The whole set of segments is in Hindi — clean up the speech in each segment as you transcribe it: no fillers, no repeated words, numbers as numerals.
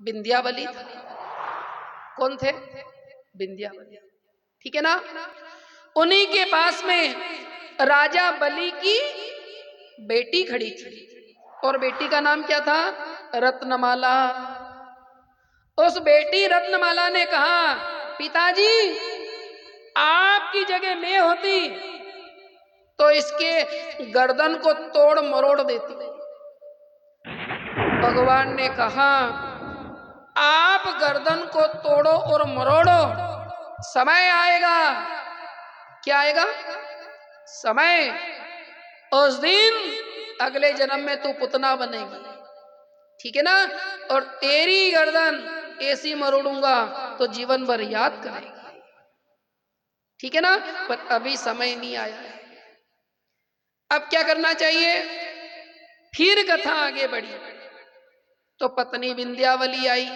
विंध्यावली था। कौन थे? विंध्यावली, ठीक है ना। उन्हीं के पास में राजा बलि की बेटी खड़ी थी और बेटी का नाम क्या था? रत्नमाला। उस बेटी रत्नमाला ने कहा, पिताजी आपकी जगह मैं होती तो इसके गर्दन को तोड़ मरोड़ देती। भगवान ने कहा, आप गर्दन को तोड़ो और मरोड़ो, समय आएगा। क्या आएगा? समय। उस दिन अगले जन्म में तू पुतना बनेगी, ठीक है ना। और तेरी गर्दन ऐसी मरोड़ूंगा तो जीवन भर याद करेगी, ठीक है ना। पर अभी समय नहीं आया है। अब क्या करना चाहिए? फिर कथा आगे बढ़ी तो पत्नी विंध्यावली आई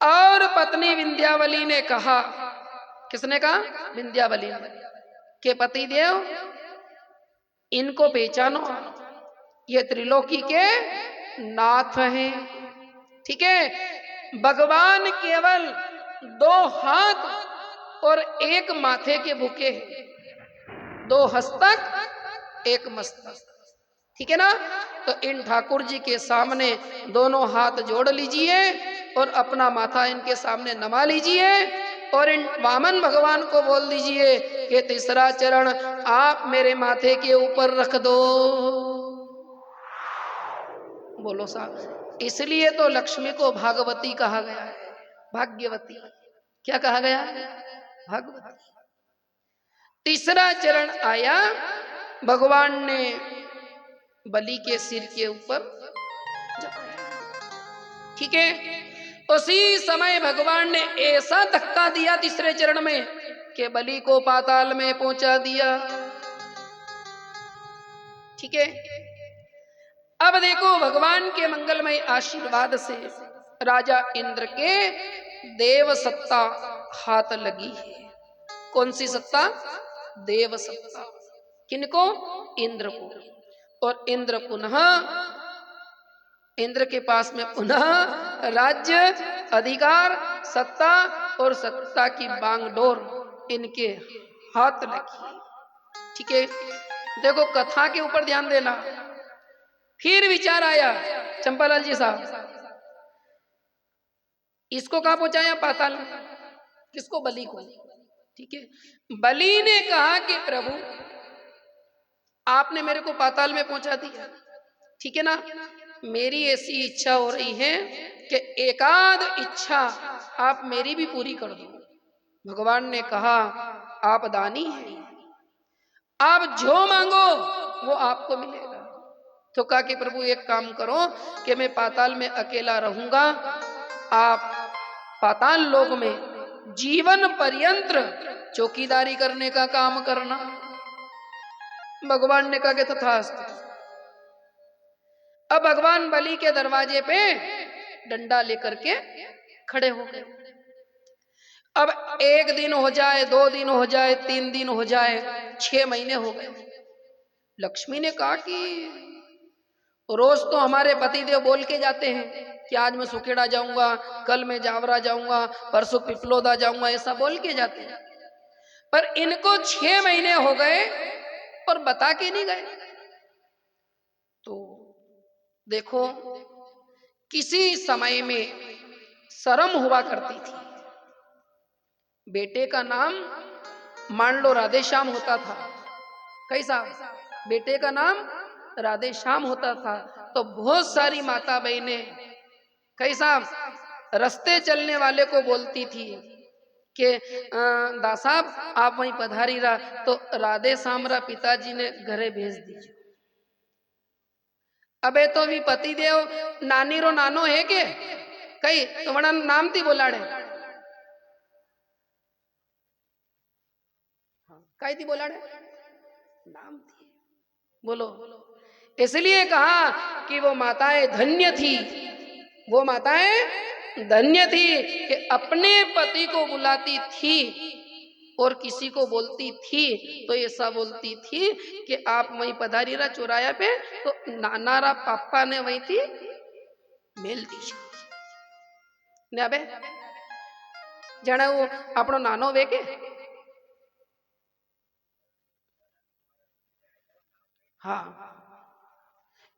और पत्नी विंध्यावली ने कहा, किसने कहा? विंध्यावली ने, के पति देव इनको पहचानो, ये त्रिलोकी के नाथ हैं, ठीक है। भगवान केवल 2 हाथ और 1 माथे के भूखे हैं, 2 हस्तक 1 मस्तक, ठीक है ना। तो इन ठाकुर जी के सामने दोनों हाथ जोड़ लीजिए और अपना माथा इनके सामने नमा लीजिए और इन वामन भगवान को बोल दीजिए कि तीसरा चरण आप मेरे माथे के ऊपर रख दो। बोलो साहब। इसलिए तो लक्ष्मी को भागवती कहा गया है, भाग्यवती। क्या कहा गया? भागवती। तीसरा चरण आया, भगवान ने बलि के सिर के ऊपर जमाया, ठीक है। उसी समय भगवान ने ऐसा धक्का दिया तीसरे चरण में कि बलि को पाताल में पहुंचा दिया, ठीक है। अब देखो भगवान के मंगलमय आशीर्वाद से राजा इंद्र के देव सत्ता हाथ लगी है। कौन सी सत्ता? देव सत्ता। किनको? इंद्र को। और इंद्र पुनः, इंद्र के पास में पुनः राज्य, अधिकार, सत्ता और सत्ता की बांगडोर इनके हाथ लगी, ठीक है। देखो कथा के ऊपर ध्यान देना। फिर विचार आया चंपालाल जी साहब, इसको कहां पहुंचाया? पाताल में। किसको? बलि को, ठीक है। बलि ने कहा कि प्रभु आपने मेरे को पाताल में पहुंचा दिया, ठीक है ना। मेरी ऐसी इच्छा हो रही है कि एकाध इच्छा आप मेरी भी पूरी कर दो। भगवान ने कहा, आप दानी हैं, आप जो मांगो वो आपको मिलेगा। तो कहा कि प्रभु एक काम करो कि मैं पाताल में अकेला रहूंगा, आप पाताल लोक में जीवन पर्यंत चौकीदारी करने का काम करना। भगवान ने कहा कि तथास्तु। अब भगवान बलि के दरवाजे पे डंडा लेकर के खड़े हो गए। अब 1 दिन हो जाए, 2 दिन हो जाए, 3 दिन हो जाए, 6 महीने हो गए। लक्ष्मी ने कहा कि रोज तो हमारे पतिदेव बोल के जाते हैं कि आज मैं सुखेड़ा जाऊंगा, कल मैं जावरा जाऊंगा, परसों पिपलोदा जाऊंगा, ऐसा बोल के जाते हैं। पर इनको 6 महीने हो गए और बता के नहीं गए। तो देखो किसी समय में शर्म हुआ करती थी। बेटे का नाम मान लो राधेश्याम होता था। कैसा? बेटे का नाम राधेश्याम होता था। तो बहुत सारी माता बहनें कैसा रास्ते चलने वाले को बोलती थी कि दासाब आप वहीं पधारी रहा, तो राधे श्यामरा पिताजी ने घरे भेज दीजिए। अबे तो भी पति देव नानी रो नानो है के कई तो बड़ा नाम थी बोलाड़े, कई थी बोलाड़े नाम थी। बोलो। इसलिए कहा कि वो माताएं धन्य थी, वो माताएं धन्य थी कि अपने पति को बुलाती थी और किसी को बोलती थी तो ऐसा बोलती थी कि आप वहीं पधारी रहा चौराया पे, तो नानारा पापा ने वही थी मेल दी। ને અબે જાણે वो આપણો નાનો વે के हाँ,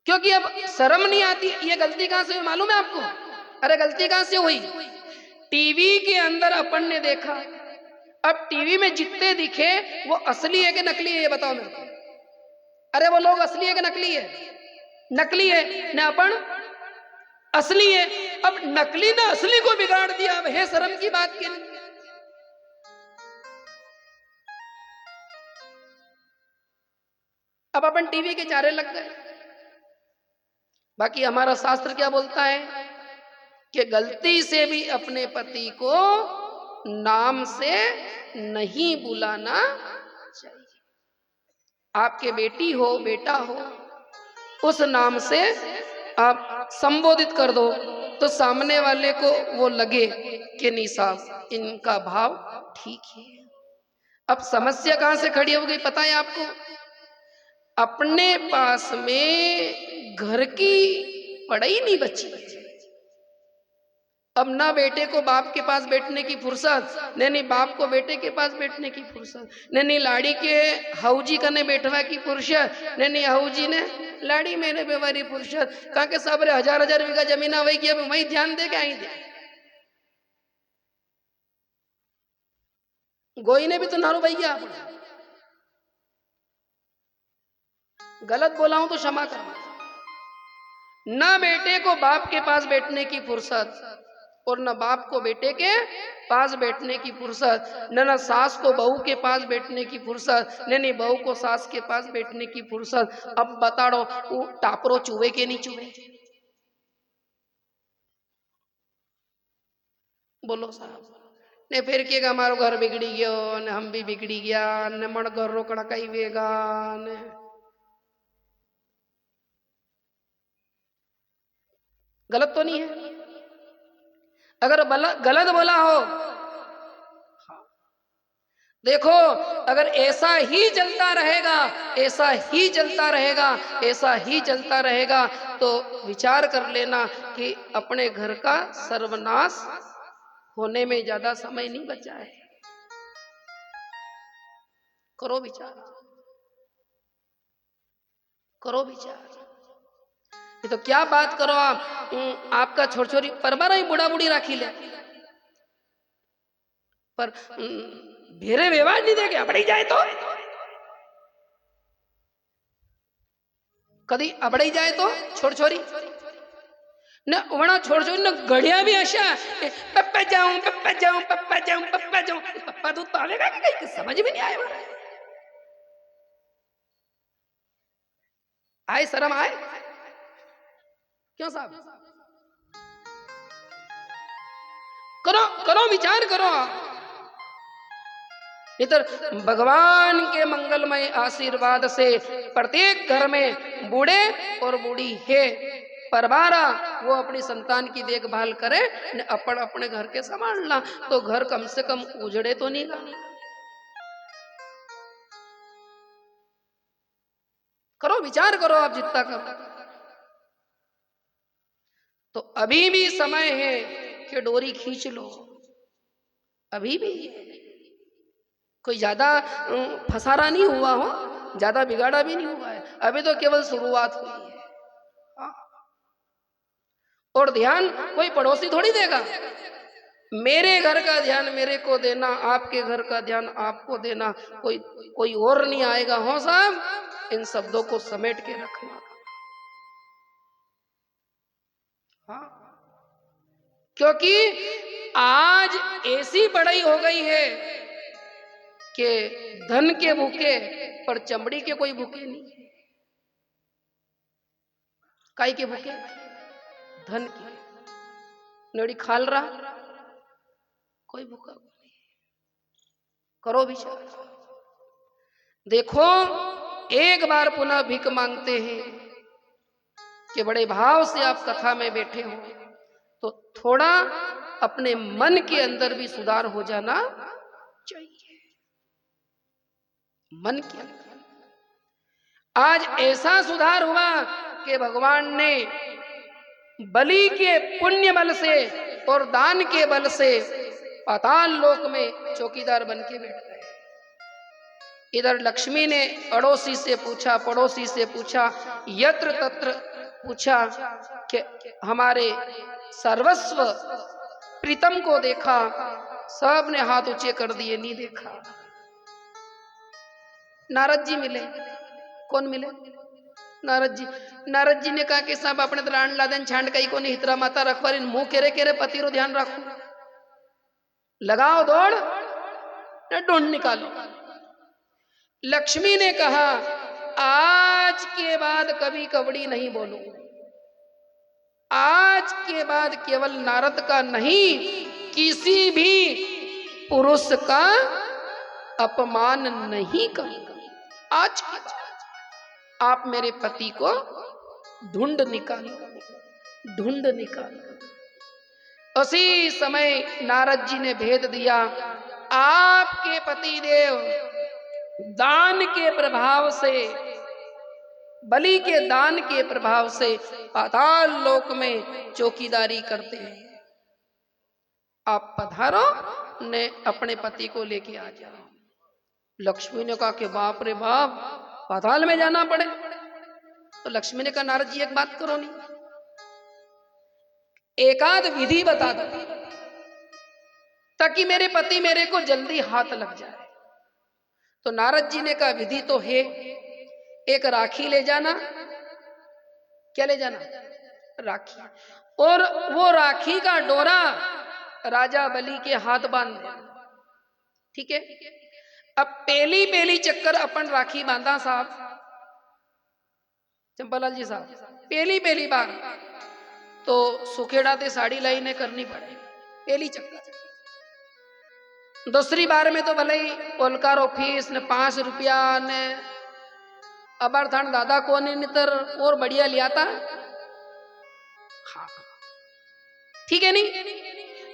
क्योंकि अब शर्म नहीं आती। ये गलती कहां से हुई मालूम है आपको? अरे गलती कहां से हुई? टीवी के अंदर अपन ने देखा, अब टीवी में जितने दिखे वो असली है कि नकली है, ये बताओ मेरे को। अरे वो लोग असली है कि नकली है? नकली है ना, अपन असली है। अब नकली ने असली को बिगाड़ दिया, अब है शर्म की बात के लिए। अब अपन टीवी के चारे लग गए। बाकी हमारा शास्त्र क्या बोलता है कि गलती से भी अपने पति को नाम से नहीं बुलाना चाहिए। आपके बेटी हो बेटा हो, उस नाम से आप संबोधित कर दो तो सामने वाले को वो लगे कि नहीं साहब इनका भाव ठीक है। अब समस्या कहां से खड़ी हो गई पता है आपको? अपने पास में घर की पढ़ाई नहीं बची। अब ना बेटे को बाप के पास बैठने की फुर्सत, नहीं बाप को बेटे के पास बैठने की फुर्सत, नहीं लाड़ी के हाउजी कने बैठवा की फुर्सत, नहीं हाउजी ने लाड़ी मैंने बेवारी फुर्सत। कहा के साबरे हजार हजार बीघा जमीन वही की, अब वही ध्यान दे के आई दे। गोई ने भी तो नारू भैया गलत बोला हूं तो क्षमा करना। ना बेटे को बाप के पास बैठने की फुर्सत और न बाप को बेटे के पास बैठने की फुर्सत, न सास को बहू के पास बैठने की फुर्सत, नहीं बहू को सास के पास बैठने की फुर्सत। अब बताड़ो वो टापरो चुवे के नहीं चुवे? बोलो साहब ने फिर के हमारो घर बिगड़ी गयो ने हम भी बिगड़ी गया ने मन घर रो कड़काई वेगा ने। गलत तो नहीं है? अगर गलत बोला हो, देखो अगर ऐसा ही चलता रहेगा, ऐसा ही चलता रहेगा, ऐसा ही चलता रहेगा तो विचार कर लेना कि अपने घर का सर्वनाश होने में ज्यादा समय नहीं बचा है। करो विचार, करो विचार। ये तो क्या बात करो आप, आपका छोर छोरी परबारा ही बुढ़ा बुढ़ी राखी ले, पर भेरे व्यवहार नहीं देगे अबड़ी जाए तो, कदी अबड़ी जाए तो छोर छोरी न वणा छोर छोरी न घड़िया भी ऐसा पप्पा जाऊं पप्पा जाऊं पप्पा जाऊं पप्पा जाऊं। पप्पा दूध तो आवेगा कि कहीं समझ में नहीं आएगा। आए शर्म आए क्यों साहब? करो करो विचार करो। इधर भगवान के मंगलमय आशीर्वाद से प्रत्येक घर में बूढ़े और बूढ़ी है परबारा वो अपनी संतान की देखभाल करे, अपन अपने घर के संभालना तो घर कम से कम उजड़े तो नहीं गा। करो विचार करो आप जितना करो। तो अभी भी समय है कि डोरी खींच लो, अभी भी कोई ज्यादा फसारा नहीं हुआ हो, ज्यादा बिगाड़ा भी नहीं हुआ है, अभी तो केवल शुरुआत हुई है। और ध्यान कोई पड़ोसी थोड़ी देगा, मेरे घर का ध्यान मेरे को देना, आपके घर का ध्यान आपको देना, कोई और नहीं आएगा। हो साहब इन शब्दों को समेट के रखना। हाँ क्योंकि आज ऐसी पढ़ाई हो गई है कि धन के भूखे पर चमड़ी के कोई भूखे नहीं। काई के भूखे? धन की नड़ी खाल रहा कोई भूखा नहीं। करो विचार, देखो एक बार पुनः भीख मांगते हैं कि बड़े भाव से आप कथा में बैठे हो तो थोड़ा अपने मन के अंदर भी सुधार हो जाना चाहिए। मन के अंदर आज ऐसा सुधार हुआ कि भगवान ने बलि के पुण्य बल से और दान के बल से पाताल लोक में चौकीदार बन के बैठ गए। इधर लक्ष्मी ने अड़ोसी से पूछा, पड़ोसी से पूछा, यत्र तत्र पूछा कि हमारे सर्वस्व प्रीतम को देखा? सब ने हाथ ऊंचे कर दिए, नहीं देखा। नारद जी मिले। कौन मिले? नारद जी। नारद जी ने कहा कि साहब अपने दलान लादेन छांड कई को नहीं हितरा माता रखवार इन मुंह केरे केरे पति रो ध्यान रखो, लगाओ दौड़ न ढूंढ निकालो। लक्ष्मी ने कहा आज के बाद कभी कबड़ी नहीं बोलूं, आज के बाद केवल नारद का नहीं किसी भी पुरुष का अपमान नहीं करूंगा। आज के बाद आप मेरे पति को ढूंढ निकालो, ढूंढ निकालो। उसी समय नारद जी ने भेद दिया, आपके पति देव दान के प्रभाव से, बलि के दान के प्रभाव से पाताल लोक में चौकीदारी करते हैं। आप पधारो, ने अपने पति को लेके आ जाओ। लक्ष्मी ने कहा कि बाप रे बाप, पाताल में जाना पड़े? तो लक्ष्मी ने कहा नारद जी एक बात करो, नहीं एकाध विधि बता दो ताकि मेरे पति मेरे को जल्दी हाथ लग जाए। तो नारद जी ने कहा विधि तो है, एक राखी ले जाना। क्या ले जाना? राखी। और वो राखी का डोरा राजा बलि के हाथ बांध देना, ठीक है? अब पहली पहली चक्कर अपन राखी बांधा साहब, चंपालाल जी साहब, पहली पहली बार तो सुखेड़ा ते साड़ी लाई ने करनी पड़े, पहली चक्कर। दूसरी बार में तो भले ही ओलकार ऑफिस ने 5 रुपया ने अबार थान दादा को ने नितर और बढ़िया लिया था, हाँ ठीक है नहीं?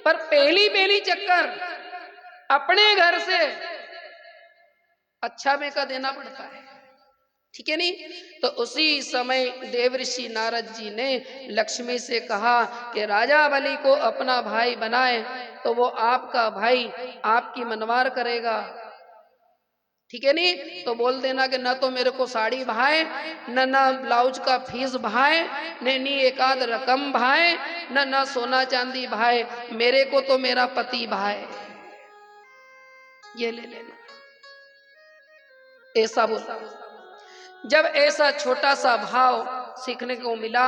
पर पहली पहली चक्कर अपने घर से अच्छा में का देना पड़ता है, ठीक है नहीं? तो उसी समय देवऋषि नारद जी ने लक्ष्मी से कहा कि राजा बलि को अपना भाई बनाए तो वो आपका भाई आपकी मनवार करेगा, ठीक है नहीं? तो बोल देना कि न तो मेरे को साड़ी भाए, न ब्लाउज का फीस भाए, न एकाध रकम भाए, न सोना चांदी भाए, मेरे को तो मेरा पति भाए, ये ले लेना। ऐसा बोला। जब ऐसा छोटा सा भाव सीखने को मिला,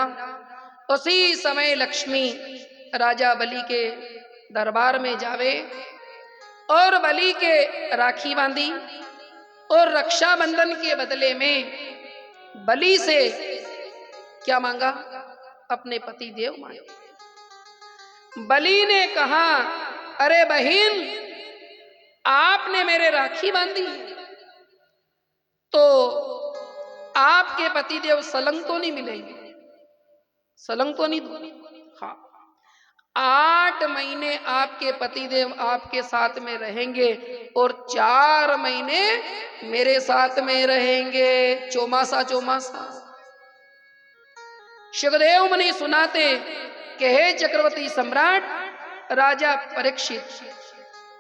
उसी समय लक्ष्मी राजा बलि के दरबार में जावे और बलि के राखी बांधी और रक्षाबंधन के बदले में बलि से क्या मांगा? अपने पति देव मांगे। बलि ने कहा अरे बहन, आपने मेरे राखी बांधी तो आपके पतिदेव सलंग तो नहीं मिलेंगे, सलंग तो नहीं दूंगी। हाँ, 8 महीने आपके पतिदेव आपके साथ में रहेंगे और 4 महीने मेरे साथ में रहेंगे, चौमासा चौमासा। सुखदेव मुनि सुनाते कि हे चक्रवर्ती सम्राट राजा परीक्षित,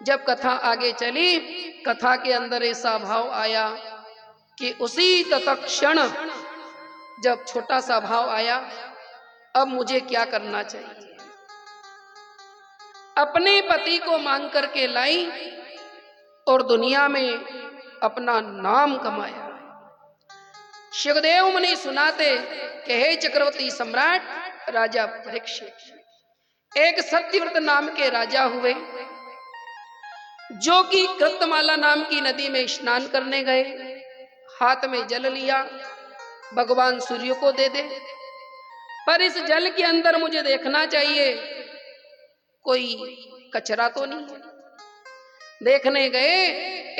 जब कथा आगे चली, कथा के अंदर ऐसा भाव आया कि उसी तत्क्षण जब छोटा सा भाव आया, अब मुझे क्या करना चाहिए? अपने पति को मांग करके लाई और दुनिया में अपना नाम कमाया। सुखदेव मुनि सुनाते कि हे चक्रवर्ती सम्राट राजा परीक्षित, एक सत्यव्रत नाम के राजा हुए जो कि कृतमाला नाम की नदी में स्नान करने गए, हाथ में जल लिया, भगवान सूर्य को दे दे, पर इस जल के अंदर मुझे देखना चाहिए कोई कचरा तो नहीं। देखने गए,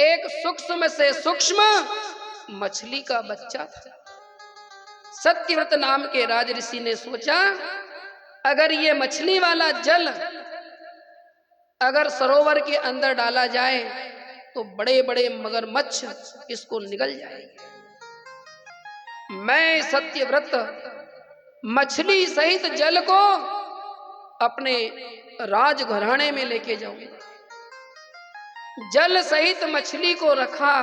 एक सूक्ष्म से सूक्ष्म मछली का बच्चा था। सत्यव्रत नाम के राजऋषि ने सोचा अगर ये मछली वाला जल अगर सरोवर के अंदर डाला जाए तो बड़े बड़े मगरमच्छ इसको निगल जाएंगे। मैं सत्यव्रत मछली सहित जल को अपने राज घराने में लेके जाऊंगा। जल सहित मछली को रखा,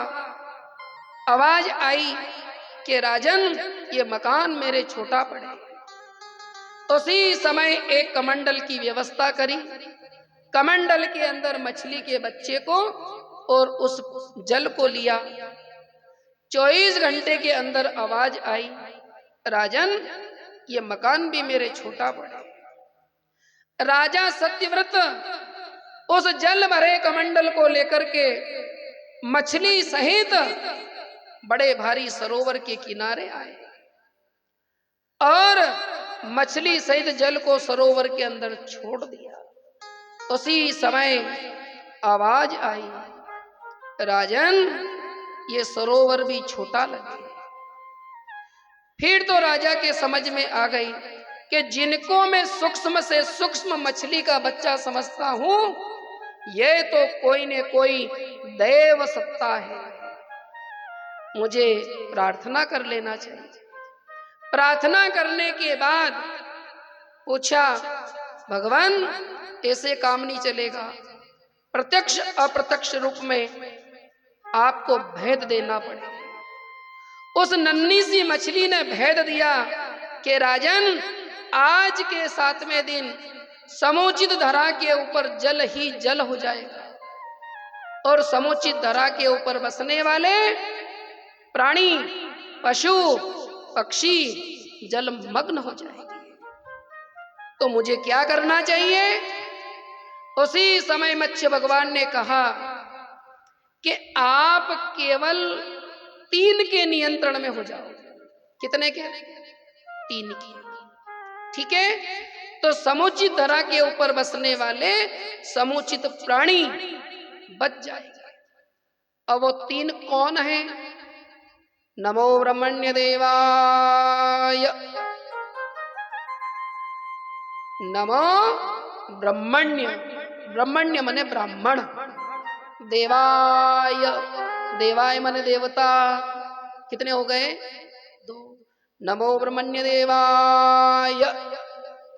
आवाज आई कि राजन ये मकान मेरे छोटा पड़े। उसी समय एक कमंडल की व्यवस्था करी, कमंडल के अंदर मछली के बच्चे को और उस जल को लिया। 24 घंटे के अंदर आवाज आई, राजन ये मकान भी मेरे छोटा पड़े। राजा सत्यव्रत उस जल भरे कमंडल को लेकर के मछली सहित बड़े भारी सरोवर के किनारे आए और मछली सहित जल को सरोवर के अंदर छोड़ दिया। उसी समय आवाज आई, राजन ये सरोवर भी छोटा लगे। फिर तो राजा के समझ में आ गई कि जिनको मैं सूक्ष्म से सूक्ष्म मछली का बच्चा समझता हूं, ये तो कोई न कोई देव सत्ता है, मुझे प्रार्थना कर लेना चाहिए। प्रार्थना करने के बाद पूछा, भगवान ऐसे काम नहीं चलेगा, प्रत्यक्ष अप्रत्यक्ष रूप में आपको भेद देना पड़ेगा। उस नन्ही सी मछली ने भेद दिया कि राजन आज के 7वें दिन समुचित धरा के ऊपर जल ही जल हो जाएगा और समुचित धरा के ऊपर बसने वाले प्राणी, पशु, पक्षी जलमग्न हो जाएंगे। तो मुझे क्या करना चाहिए? उसी समय मत्स्य भगवान ने कहा कि आप केवल 3 के नियंत्रण में हो जाओ। कितने के? 3 के। ठीक है, तो समुचित धरा के ऊपर बसने वाले समुचित प्राणी बच जाएंगे। अब वो 3 कौन है? नमो ब्रह्मण्य देवाय, नमो ब्रह्मण्य, ब्रह्मण्य मने ब्राह्मण, देवाय, देवाय मने देवता। कितने हो गए? 2। नमो ब्रह्मण्य देवाय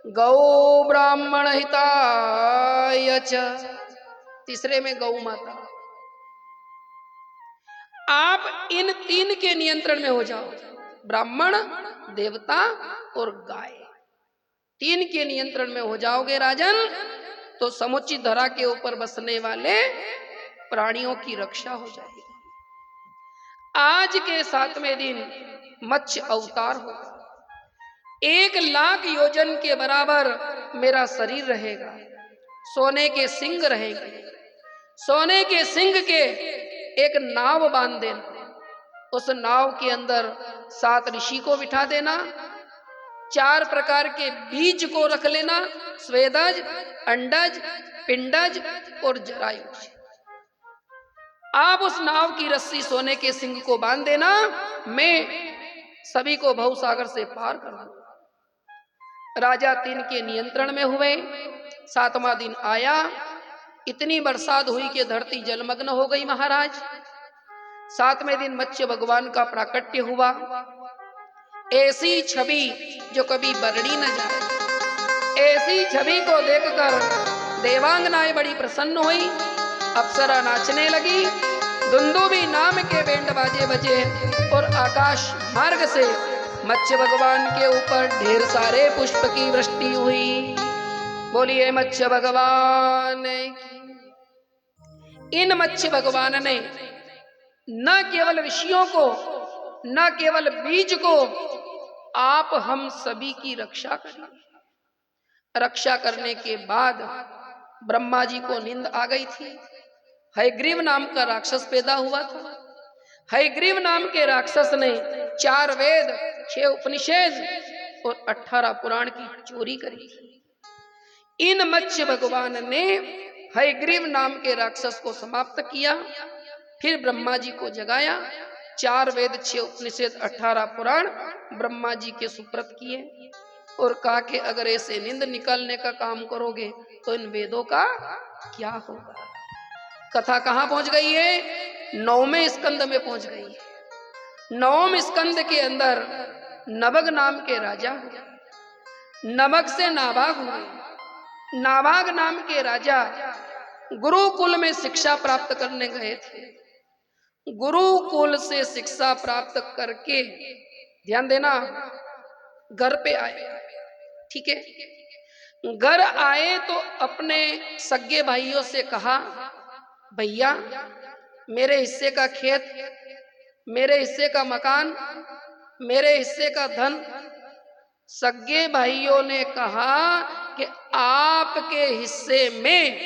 गौ ब्राह्मण हिताय च, तीसरे में गौ माता। आप इन 3 के नियंत्रण में हो जाओ, ब्राह्मण, देवता और गाय। 3 के नियंत्रण में हो जाओगे राजन, तो समुचित धरा के ऊपर बसने वाले प्राणियों की रक्षा हो जाएगी। आज के 7वें दिन मत्स्य अवतार होगा। 1 लाख योजन के बराबर मेरा शरीर रहेगा, सोने के सिंग रहेंगे। सोने के सिंग के एक नाव बांध देना, उस नाव के अंदर 7 ऋषि को बिठा देना, 4 प्रकार के बीज को रख लेना, स्वेदज, अंडज, पिंडज और जरायुज। आप उस नाव की रस्सी सोने के सिंग को बांध देना, मैं सभी को भवसागर से पार कर दूंगा। राजा 3 के नियंत्रण में हुए। 7वां दिन आया, इतनी बरसात हुई कि धरती जलमग्न हो गई महाराज। 7वें दिन मत्स्य भगवान का प्राकट्य हुआ। ऐसी छवि जो कभी बरड़ी न जाए, ऐसी छवि को देखकर देवांगनाएं बड़ी प्रसन्न हुई। अप्सरा नाचने लगी, दुंदुभी नाम के बैंड बाजे बजे और आकाश मार्ग से मत्स्य भगवान के ऊपर ढेर सारे पुष्प की वृष्टि हुई। बोलिए मत्स्य भगवान की। इन मत्स्य भगवान ने न केवल ऋषियों को, न केवल बीज को, आप हम सभी की रक्षा करें। रक्षा करने के बाद ब्रह्मा जी को नींद आ गई थी। हयग्रीव नाम का राक्षस पैदा हुआ था। हयग्रीव नाम के राक्षस ने 4 वेद, 6 उपनिषद और 18 पुराण की चोरी करी। इन मत्स्य भगवान ने हयग्रीव नाम के राक्षस को समाप्त किया, फिर ब्रह्मा जी को जगाया। 4 वेद, 6 उपनिषद, 18 पुराण ब्रह्मा जी के सुप्रत किए और कहा कि अगर ऐसे नींद निकालने का काम करोगे तो इन वेदों का क्या होगा। कथा कहां पहुंच गई है? 9वें स्कंद में पहुंच गई है। 9वें स्कंद के अंदर नभग नाम के राजा हुए, नभग से नाभाग हुए, नाभाग नाम के राजा गुरुकुल में शिक्षा प्राप्त करने गए थे। गुरुकुल से शिक्षा प्राप्त करके, ध्यान देना, घर पे आए। ठीक है, घर आए तो अपने सगे भाइयों से कहा, भैया मेरे हिस्से का खेत, मेरे हिस्से का मकान, मेरे हिस्से का धन। सगे भाइयों ने कहा कि आपके हिस्से में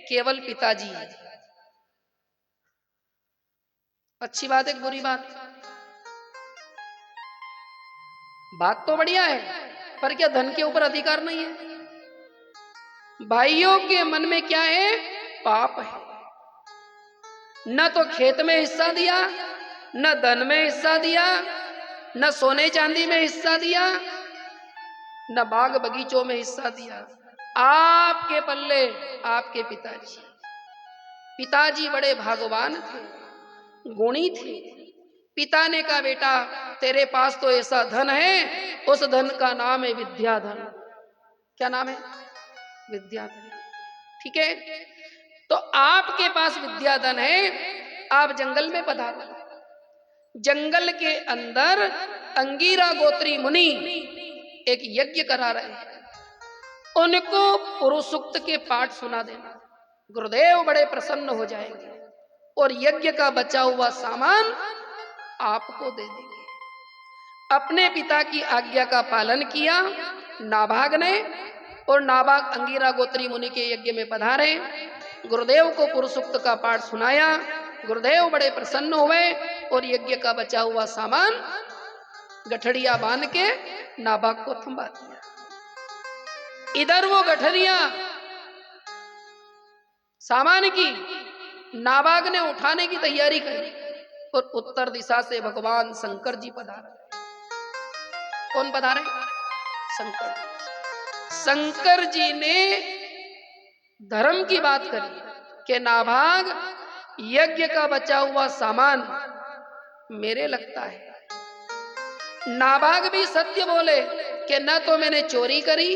केवल पिताजी है। अच्छी बात है, बुरी बात? बात तो बढ़िया है, पर क्या धन के ऊपर अधिकार नहीं है? भाइयों के मन में क्या है? पाप है। न तो खेत में हिस्सा दिया, न धन में हिस्सा दिया, न सोने चांदी में हिस्सा दिया, न बाग बगीचों में हिस्सा दिया। आपके पल्ले आपके पिताजी। पिताजी बड़े भागवान थे, गुणी थे। पिता ने कहा, बेटा तेरे पास तो ऐसा धन है, उस धन का नाम है विद्याधन। क्या नाम है? विद्याधन। ठीक है, तो आपके पास विद्याधन है, आप जंगल में पधारो। जंगल के अंदर अंगीरा गोत्री मुनि एक यज्ञ करा रहे हैं, उनको पुरुष सूक्त के पाठ सुना देना। गुरुदेव बड़े प्रसन्न हो जाएंगे और यज्ञ का बचा हुआ सामान आपको दे देंगे। अपने पिता की आज्ञा का पालन किया नाभाग ने, और नाभाग अंगीरा गोत्री मुनि के यज्ञ में पधारे। गुरुदेव को पुरुष सूक्त का पाठ सुनाया। गुरुदेव बड़े प्रसन्न हुए और यज्ञ का बचा हुआ सामान गठड़िया बांध के नाभाग को थमा दिया। इधर वो गठरिया सामान की नाभाग ने उठाने की तैयारी करी, और उत्तर दिशा से भगवान शंकर जी पधारे। कौन पधारे? शंकर। शंकर जी ने धर्म की बात करी कि नाभाग यज्ञ का बचा हुआ सामान मेरे लगता है। नाभाग भी सत्य बोले कि न तो मैंने चोरी करी,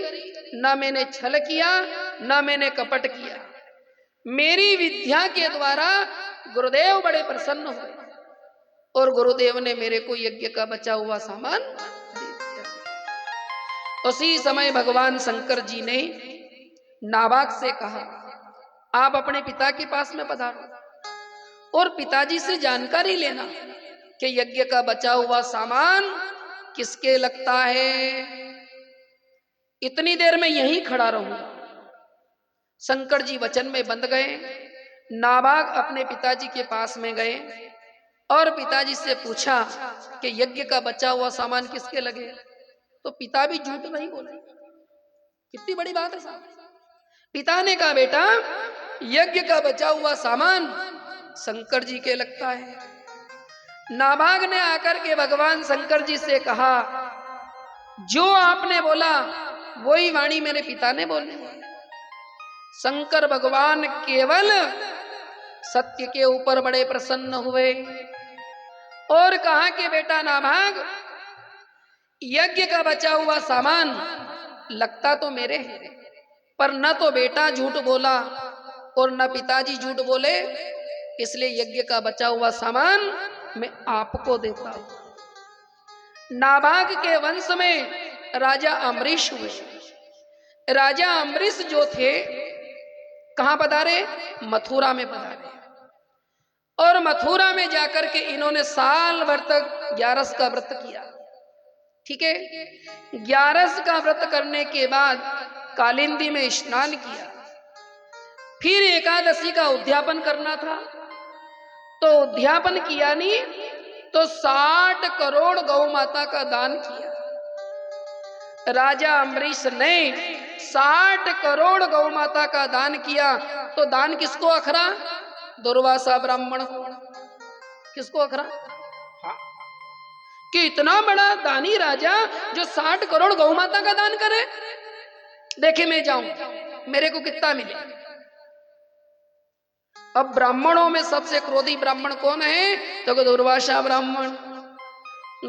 न मैंने छल किया, न मैंने कपट किया। मेरी विद्या के द्वारा गुरुदेव बड़े प्रसन्न हुए और गुरुदेव ने मेरे को यज्ञ का बचा हुआ सामान दे दिया। उसी समय भगवान शंकर जी ने नाभाग से कहा, आप अपने पिता के पास में पधारो और पिताजी से जानकारी लेना कि यज्ञ का बचा हुआ सामान किसके लगता है। इतनी देर में यहीं खड़ा रहूंगा। शंकर जी वचन में बंध गए। नाभाग अपने पिताजी के पास में गए और पिताजी से पूछा कि यज्ञ का बचा हुआ सामान किसके लगे। तो पिता भी झूठ नहीं बोले। कितनी बड़ी बात है साहब। पिता ने कहा, बेटा यज्ञ का बचा हुआ सामान शंकर जी के लगता है। नाभाग ने आकर के भगवान शंकर जी से कहा, जो आपने बोला वही वाणी मेरे पिता ने बोली। शंकर भगवान केवल सत्य के ऊपर बड़े प्रसन्न हुए और कहा कि बेटा नाभाग, यज्ञ का बचा हुआ सामान लगता तो मेरे है, पर न तो बेटा झूठ बोला और न पिताजी झूठ बोले, इसलिए यज्ञ का बचा हुआ सामान मैं आपको देता हूं। नाभाग के वंश में राजा अम्बरीश हुए। राजा अम्बरीश जो थे कहां पधारे? मथुरा में पधारे। और मथुरा में जाकर के इन्होंने साल भर तक 11 का व्रत किया। ठीक है, 11 का व्रत करने के बाद कालिंदी में स्नान किया। फिर एकादशी का उद्यापन करना था, तो उद्यापन किया नहीं तो 60 करोड़ गौ माता का दान किया। राजा अम्बरीश ने 60 करोड़ गौ माता का दान किया। तो दान किसको अखरा? दुर्वासा ब्राह्मण को। किसको अखरा? हाँ, कि इतना बड़ा दानी राजा जो 60 करोड़ गौ माता का दान करे। देखे मैं जाऊं मेरे को कितना मिले। अब ब्राह्मणों में सबसे क्रोधी ब्राह्मण कौन है? तो दुर्वासा ब्राह्मण।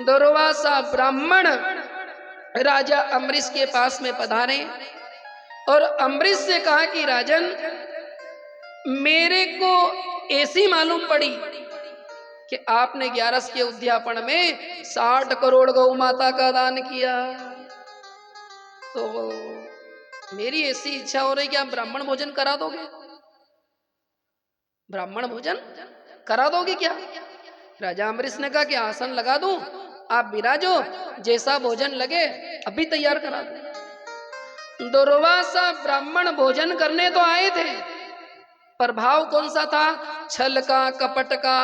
दुर्वासा ब्राह्मण राजा अम्बरीश के पास में पधारे और अम्बरीश से कहा कि राजन, मेरे को ऐसी मालूम पड़ी कि आपने 11 के उद्यापन में 60 करोड़ गौ माता का दान किया, तो मेरी ऐसी इच्छा हो रही कि आप ब्राह्मण भोजन करा दोगे। ब्राह्मण भोजन करा दोगे क्या? राजा अम्बरीश ने कहा कि आसन लगा दूं, आप विराजो, जैसा भोजन लगे अभी तैयार करा दूं। दुर्वासा ब्राह्मण भोजन करने तो आए थे, पर भाव कौन सा था? छल का, कपट का,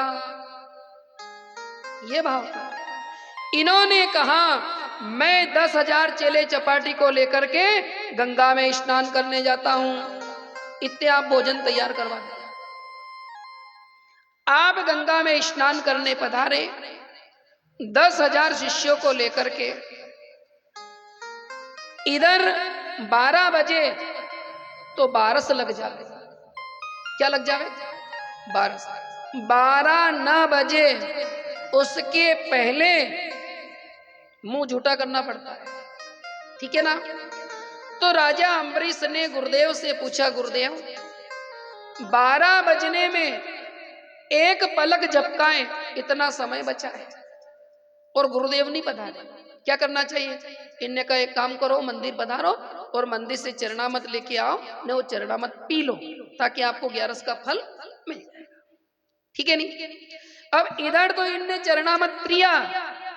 ये भाव था। इन्होंने कहा मैं 10,000 चेले चपाटी को लेकर के गंगा में स्नान करने जाता हूं, इतने आप भोजन तैयार करवा दें। आप गंगा में स्नान करने पधारे 10,000 शिष्यों को लेकर के। इधर 12 बजे तो बारस लग जावे। क्या लग जावे? बारस। 12 न बजे उसके पहले मुंह झूठा करना पड़ता है, ठीक है ना? तो राजा अम्बरीश ने गुरुदेव से पूछा, गुरुदेव 12 बजने में एक पलक झपकाएं इतना समय बचा है और गुरुदेव नहीं पधारे, क्या करना चाहिए? इनने का एक काम करो, मंदिर पधारो और मंदिर से चरणामत लेके आओ, ने वो चरणामत पी लो ताकि आपको 11 का फल मिल जाएगा, ठीक है नहीं? अब इधर तो इनने चरणामत प्रिया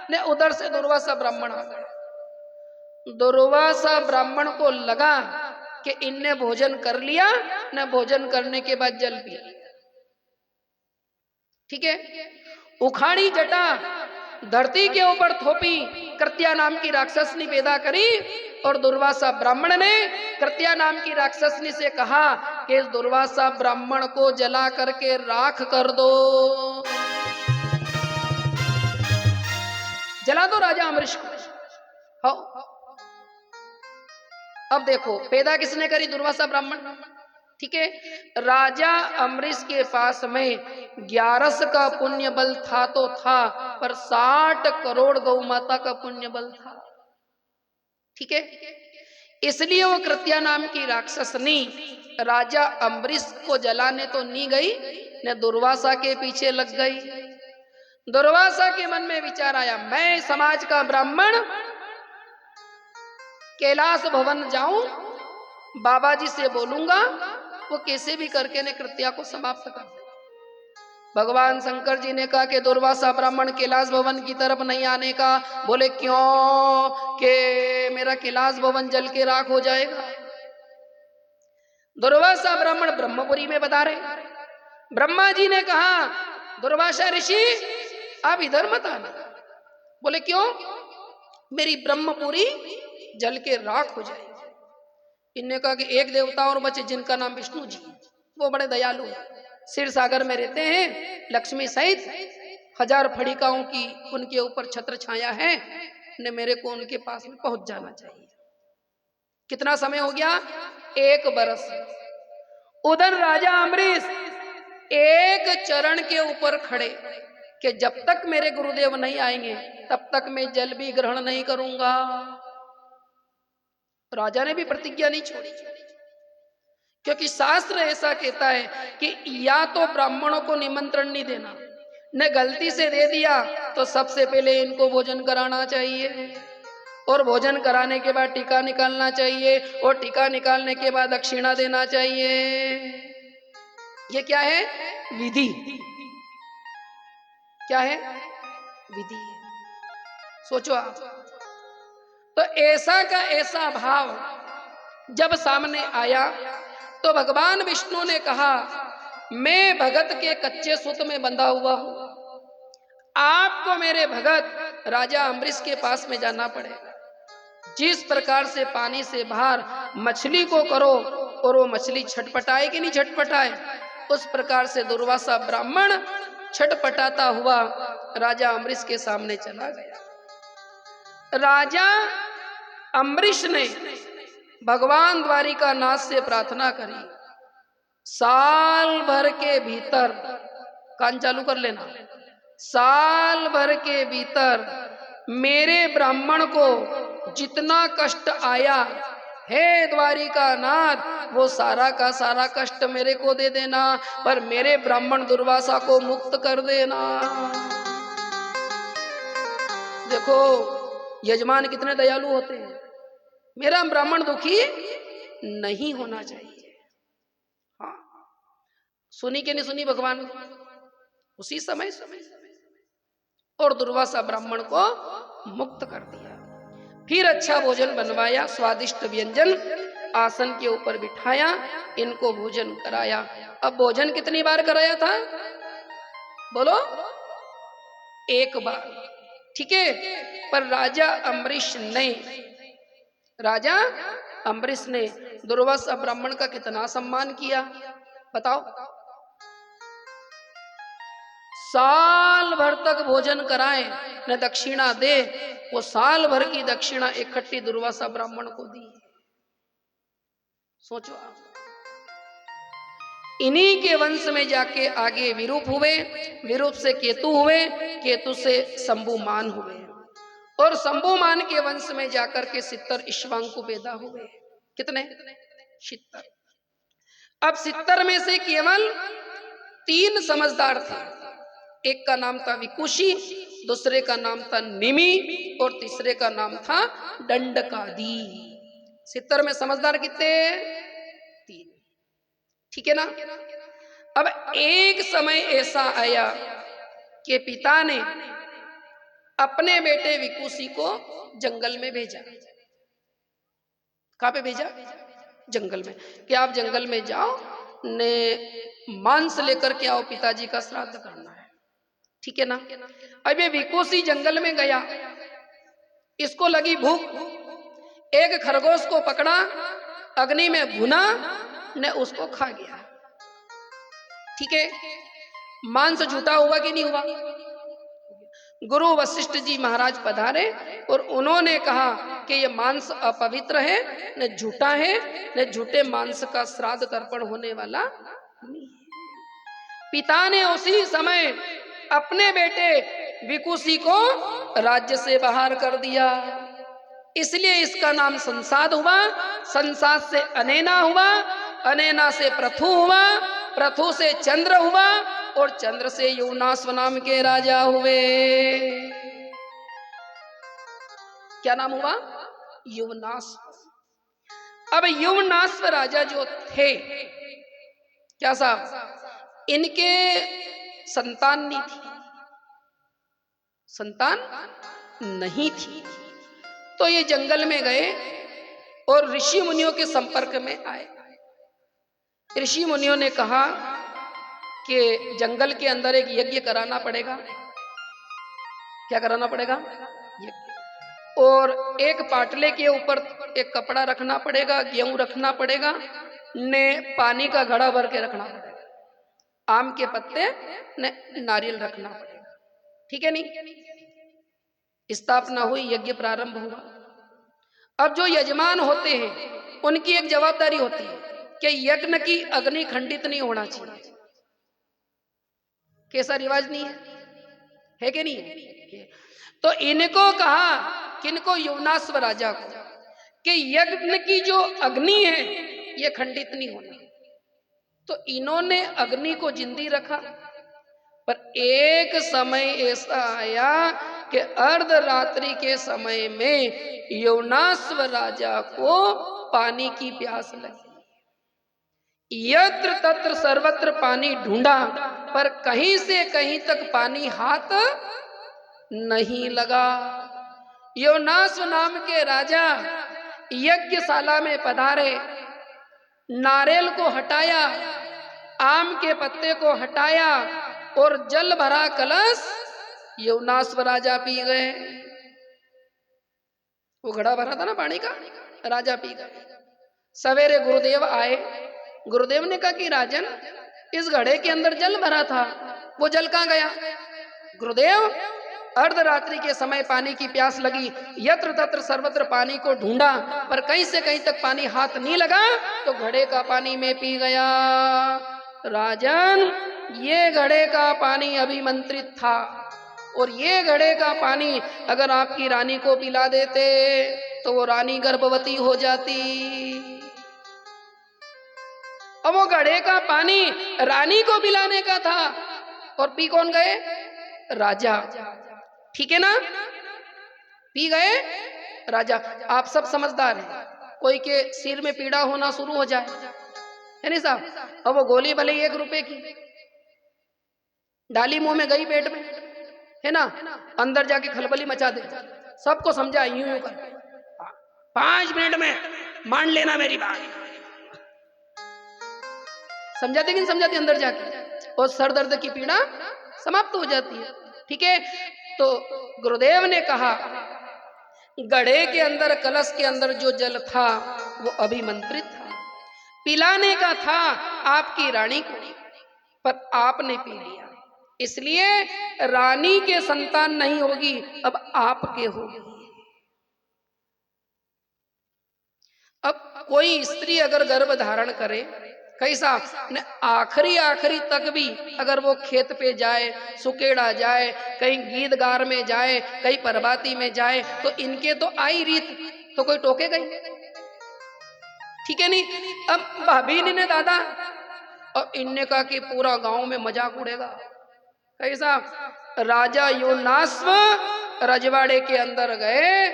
ने, उधर से दुर्वासा ब्राह्मण आ गए। दुर्वासा ब्राह्मण को लगा कि इनने भोजन कर लिया, न भोजन करने के बाद जल पिया, ठीक है? उखाड़ी जटा धरती के ऊपर थोपी, कृत्या नाम की राक्षसनी पैदा करी और दुर्वासा ब्राह्मण ने कृत्या नाम की राक्षसनी से कहा कि इस दुर्वासा ब्राह्मण को जला करके राख कर दो। जला दो राजा अम्बरीश को। हाँ, अब देखो पैदा किसने करी? दुर्वासा ब्राह्मण, ठीक है? राजा अम्बरीश के पास में 11 का पुण्य बल था तो था, पर 60 करोड़ गौ माता का पुण्य बल था, ठीक है? इसलिए वो कृत्या नाम की राक्षसनी राजा अम्बरीश को जलाने तो नहीं गई, न दुर्वासा के पीछे लग गई। दुर्वासा के मन में विचार आया, मैं समाज का ब्राह्मण कैलाश भवन जाऊं, बाबा जी से बोलूंगा, वो कैसे भी करके ने कृत्या को समाप्त कर दे। भगवान शंकर जी ने कहा कि दुर्वासा ब्राह्मण कैलाश भवन की तरफ नहीं आने का। बोले क्यों? कि मेरा कैलाश भवन जल के राख हो जाएगा। दुर्वासा ब्राह्मण ब्रह्मपुरी में बता रहे। ब्रह्मा जी ने कहा दुर्वासा ऋषि आप इधर मत आना। बोले क्यों? मेरी ब्रह्मपुरी जल के राख हो जाएगी। इनने कहा कि एक देवता और बचे जिनका नाम विष्णु जी, वो बड़े दयालु हैं, क्षीर सागर में रहते हैं, लक्ष्मी सहित 1000 फड़िकाओं की उनके ऊपर छत्र छाया है, ने मेरे को उनके पास में पहुंच जाना चाहिए। कितना समय हो गया? 1 बरस। उधर राजा अम्बरीश एक चरण के ऊपर खड़े कि जब तक मेरे गुरुदेव नहीं आएंगे तब तक मैं जल भी ग्रहण नहीं करूंगा। राजा ने भी प्रतिज्ञा नहीं छोड़ी, क्योंकि शास्त्र ऐसा कहता है कि या तो ब्राह्मणों को निमंत्रण नहीं देना, ने गलती से दे दिया तो सबसे पहले इनको भोजन कराना चाहिए, और भोजन कराने के बाद टीका निकालना चाहिए, और टीका निकालने के बाद दक्षिणा देना चाहिए। ये क्या है? विधि। क्या है? विधि। सोचो आप। तो ऐसा का ऐसा भाव जब सामने आया तो भगवान विष्णु ने कहा मैं भगत के कच्चे सूत में बंधा हुआ हूं, आपको मेरे भगत राजा अम्बरीश के पास में जाना पड़ेगा। जिस प्रकार से पानी से बाहर मछली को करो और वो मछली छटपटाए कि नहीं छटपटाए, उस प्रकार से दुर्वासा ब्राह्मण छटपटाता हुआ राजा अम्बरीश के सामने चला गया। राजा अम्बरीश ने भगवान द्वारिकानाथ से प्रार्थना करी, साल भर के भीतर, कान चालू कर लेना, साल भर के भीतर मेरे ब्राह्मण को जितना कष्ट आया हे द्वारिका नाथ, वो सारा का सारा कष्ट मेरे को दे देना, पर मेरे ब्राह्मण दुर्वासा को मुक्त कर देना। देखो यजमान कितने दयालु होते हैं, मेरा ब्राह्मण दुखी नहीं होना चाहिए। हाँ, सुनी कि नहीं सुनी भगवान उसी समय और दुर्वासा ब्राह्मण को मुक्त कर दिया। फिर अच्छा भोजन बनवाया, स्वादिष्ट व्यंजन आसन के ऊपर बिठाया, इनको भोजन कराया। अब भोजन कितनी बार कराया था बोलो? एक बार, ठीक है। पर राजा अम्बरीश ने दुर्वासा ब्राह्मण का कितना सम्मान किया बताओ? साल भर तक भोजन कराए न दक्षिणा दे, वो साल भर की दक्षिणा इकट्ठी दुर्वासा ब्राह्मण को दी। सोचो आप, इन्हीं के वंश में जाके आगे विरूप हुए, विरूप से केतु हुए, केतु से शंभुमान हुए, और शंभुमान के वंश में जाकर के 70 इक्ष्वाकु पैदा हुए। कितने? 70। अब 70 में से केवल 3 समझदार थे। एक का नाम था विकुशी, दूसरे का नाम था निमि, और तीसरे का नाम था दंडकादि। 70 में समझदार कितने? 3, ठीक है ना। अब एक समय ऐसा आया कि पिता ने अपने बेटे विकुशी को जंगल में भेजा। कहां पे भेजा? जंगल में, कि आप जंगल में जाओ ने मांस लेकर के आओ, पिताजी का श्राद्ध करना है, ठीक है ना। अब ये विकुशी जंगल में गया, इसको लगी भूख, एक खरगोश को पकड़ा, अग्नि में भुना, ने उसको खा गया, ठीक है। मांस झूठा हुआ कि नहीं हुआ? गुरु वशिष्ठ जी महाराज पधारे और उन्होंने कहा कि ये मांस अपवित्र है, न झूठा है, न झूठे मांस का श्राद्ध तर्पण होने वाला नहीं। पिता ने उसी समय अपने बेटे विकुशी को राज्य से बाहर कर दिया, इसलिए इसका नाम संसाद हुआ। संसाद से अनेना हुआ, अनेना से प्रथु हुआ, प्रथु से चंद्र हुआ, और चंद्र से युवनाश्व नाम के राजा हुए। क्या नाम हुआ? युवनाश्व। अब युवनाश्व राजा जो थे, क्या साहब, इनके संतान नहीं थी, संतान नहीं थी। तो ये जंगल में गए और ऋषि मुनियों के संपर्क में आए। ऋषि मुनियों ने कहा कि जंगल के अंदर एक यज्ञ कराना पड़ेगा। क्या कराना पड़ेगा? यज्ञ। और एक पाटले के ऊपर एक कपड़ा रखना पड़ेगा, गेहूं रखना पड़ेगा, ने पानी का घड़ा भर के रखना पड़ेगा, आम के पत्ते ने नारियल रखना पड़ेगा, ठीक है नहीं। स्थापना हुई, यज्ञ प्रारंभ हुआ। अब जो यजमान होते हैं उनकी एक जवाबदारी होती है कि यज्ञ की अग्नि खंडित नहीं होना चाहिए। कैसा रिवाज नहीं है कि नहीं है? तो इनको कहा, किनको? युवनाश्व राजा को, कि यज्ञ की जो अग्नि है ये खंडित नहीं होना। तो इन्होंने अग्नि को जिंदी रखा, पर एक समय ऐसा आया कि अर्धरात्रि के समय में युवनाश्व राजा को पानी की प्यास लगी। यत्र तत्र सर्वत्र पानी ढूंढा, पर कहीं से कहीं तक पानी हाथ नहीं लगा। युवनाश्व नाम के राजा यज्ञशाला में पधारे, नारियल को हटाया, आम के पत्ते को हटाया, और जल भरा कलश युवनाश्व राजा पी गए। वो घड़ा भरा था ना पानी का, राजा पी गए। सवेरे गुरुदेव आए, गुरुदेव ने कहा कि राजन, इस घड़े के अंदर जल भरा था, वो जल कहां गया? गुरुदेव, अर्धरात्रि के समय पानी की प्यास लगी, यत्र तत्र सर्वत्र पानी को ढूंढा, पर कहीं से कहीं तक पानी हाथ नहीं लगा, तो घड़े का पानी मैं पी गया। राजन, ये घड़े का पानी अभिमंत्रित था, और ये घड़े का पानी अगर आपकी रानी को पिला देते तो वो रानी गर्भवती हो जाती। अब वो घड़े का पानी रानी को पिलाने का था और पी कौन गए? राजा। ठीक है ना, पी गए राजा। आप सब समझदार हैं, कोई के सिर में पीड़ा होना शुरू हो जाए, है नहीं साहब? अब वो गोली भले 1 रुपए की डाली मुंह में गई पेट में, है ना, अंदर जाके खलबली मचा दे, सबको समझा यूं यूं कर 5 मिनट में मान लेना मेरी बात, समझाते कि नहीं समझाते? अंदर जाके और सर दर्द की पीड़ा समाप्त हो जाती है। ठीक है, तो गुरुदेव ने कहा गढ़े के अंदर, कलश के अंदर जो जल था वो अभिमंत्रित था, पिलाने का था आपकी रानी को, पर आपने पी लिया, इसलिए रानी के संतान नहीं होगी, अब आपके होगी। अब कोई स्त्री अगर गर्भ धारण करे, कैसा आखिरी तक भी अगर वो खेत पे जाए, सुकेड़ा जाए, कहीं गीत गार में जाए, कहीं परबाती में जाए, तो इनके तो आई रीत, तो कोई टोकेगा ही, ठीक है नहीं? अब भाभी ने दादा और इनने कहा कि पूरा गांव में मजाक उड़ेगा। कैसा? राजा योनास्व रजवाड़े के अंदर गए,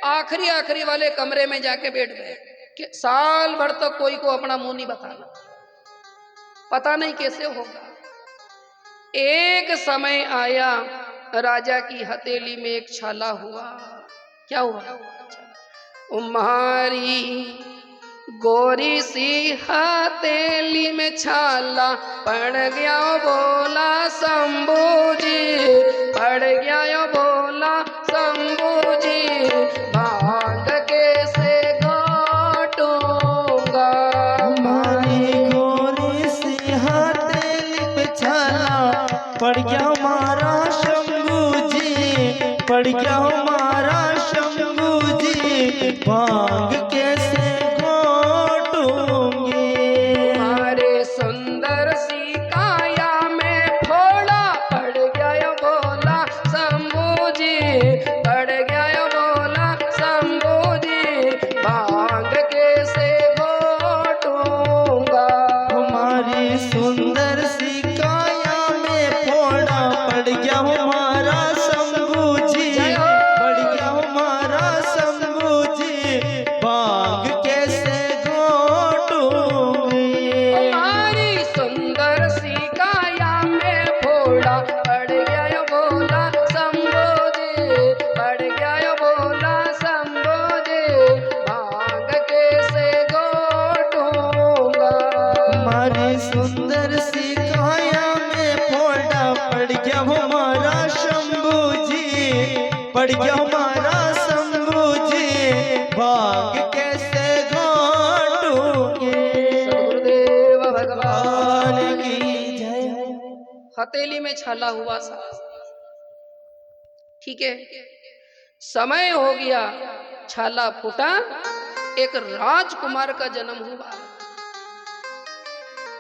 आखिरी वाले कमरे में जाके बैठ गए कि साल भर तक कोई को अपना मुंह नहीं बताना, पता नहीं कैसे होगा। एक समय आया, राजा की हथेली में एक छाला हुआ। क्या हुआ? तुम्हारी गोरी सी हथेली में छाला पड़ गया, बोला शंभू जी, पड़ गया बोला शंभू जी, भांग कैसे घोटूंगा। हमारी गोरी सी हथेली में छाला पड़ गया हमारा शंभू जी, पड़ गया हमारा शंभू जी, भांग कैसे घोटूंगी। हमारे सुंदर सी काया में फोड़ा पड़ गया, बोला शंभू जी, पड़ गया बोला शंभू जी, भांग कैसे घोटूंगा। हमारी सुंदर सी काया में फोड़ा पड़ गया हमारा शंभू जी, पड़ गया हमारा शंभू जी, भांग कैसे घोटूंगी। हमारी सुंदर सी काया में फोड़ा पड़ गया, बोला शंभू जी, पड़ गया बोला शंभू जी, भांग कैसे घोटूंगा। हमारी सुंदर सी काया में फोड़ा पड़ गया हमारा शंभू जी, पड़ गया हमारा शंभू जी, भांग कैसे घोटूंगे। गुरुदेव भगवान भगवान की जय। हथेली में छाला हुआ सा, ठीक है, समय हो गया, छाला फूटा, एक राजकुमार का जन्म हुआ।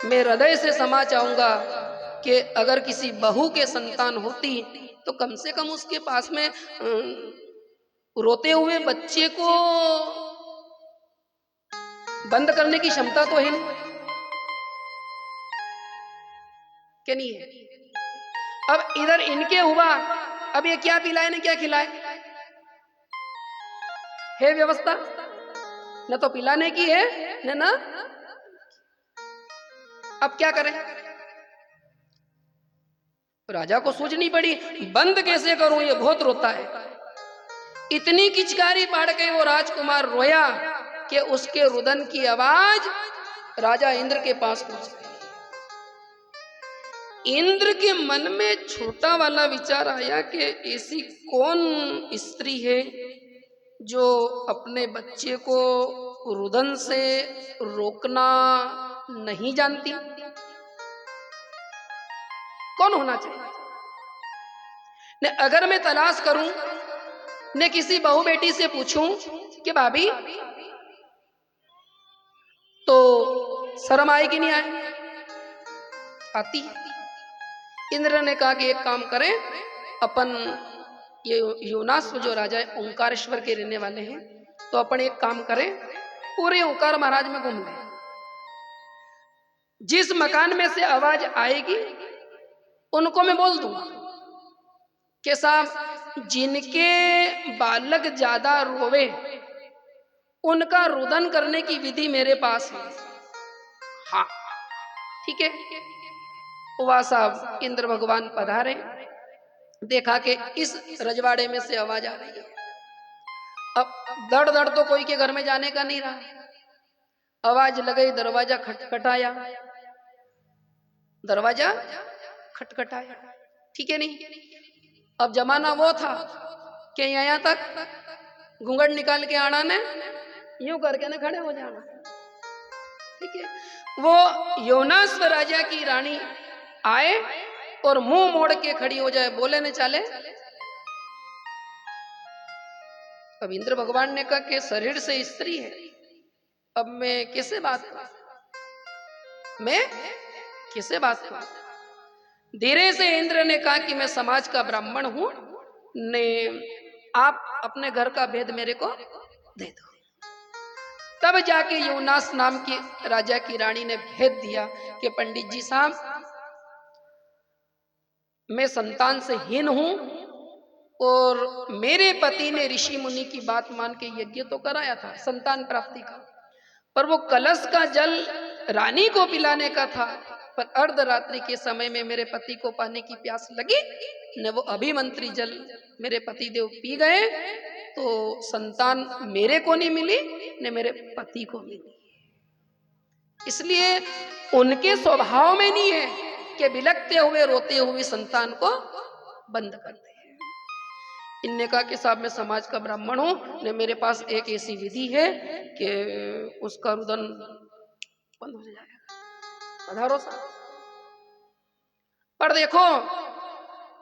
मैं हृदय से क्षमा चाहूंगा कि अगर किसी बहू के संतान होती तो कम से कम उसके पास में रोते हुए बच्चे को बंद करने की क्षमता तो है नहीं, क्या नहीं है? अब इधर इनके हुआ, अब ये क्या पिलाए ने क्या खिलाए? है व्यवस्था? न तो पिलाने की है न ना। अब क्या करें? राजा को सूझनी पड़ी, बंद कैसे करूं, ये बहुत रोता है। इतनी किचकारी पाड़ के वो राजकुमार रोया कि उसके रुदन की आवाज राजा इंद्र के पास पहुंच गई। इंद्र के मन में छोटा वाला विचार आया कि ऐसी कौन स्त्री है जो अपने बच्चे को रुदन से रोकना नहीं जानती? कौन होना चाहिए? ने अगर मैं तलाश करूं, ने किसी बहू बेटी से पूछूं कि भाभी तो शर्म आएगी नहीं आए? आती है। इंद्र ने कहा कि एक काम करें, अपन ये योनास्व जो राजा है ओंकारेश्वर के रहने वाले हैं, तो अपन एक काम करें, पूरे ओंकार महाराज में घूम लें। जिस मकान में से आवाज आएगी उनको मैं बोल दूंगा कि साहब जिनके बालक ज्यादा रोवे उनका रुदन करने की विधि मेरे पास है। हाँ ठीक है। वह साहब इंद्र भगवान पधारे, देखा कि इस रजवाड़े में से आवाज आ रही है। अब दड़ दड़ तो कोई के घर में जाने का नहीं रहा, आवाज लगाई, दरवाजा खटखटाया, दरवाजा खटखटाया, ठीक है नहीं। अब जमाना वो था कि यहाँ तक घूंघट निकाल के आना ने यूं करके ना खड़े हो जाना, ठीक है। वो योनास राजा की रानी आए और मुंह मोड़ के खड़ी हो जाए, बोले न चाले। अब इंद्र भगवान ने कहा कि शरीर से स्त्री है, अब मैं किससे बात करूं, मैं किससे बात करूं। धीरे से इंद्र ने कहा कि मैं समाज का ब्राह्मण हूं, ने आप अपने घर का भेद मेरे को दे दो। तब जाके योनास नाम की राजा की रानी ने भेद दिया कि पंडित जी साहब मैं संतान से हीन हूं और मेरे पति ने ऋषि मुनि की बात मान के यज्ञ तो कराया था संतान प्राप्ति का, पर वो कलश का जल रानी को पिलाने का था, पर अर्धरात्रि के समय में मेरे पति को पानी की प्यास लगी न, वो अभिमंत्री जल मेरे पति देव पी गए, तो संतान मेरे को नहीं मिली न मेरे पति को मिली। इसलिए उनके स्वभाव में नहीं है कि बिलखते हुए रोते हुए संतान को बंद करते हैं। इनने कहा कि साहब मैं समाज का ब्राह्मण हूं, ने मेरे पास एक ऐसी विधि है कि उसका रुदन बंद हो जाएगा, पधारो साहब। पर देखो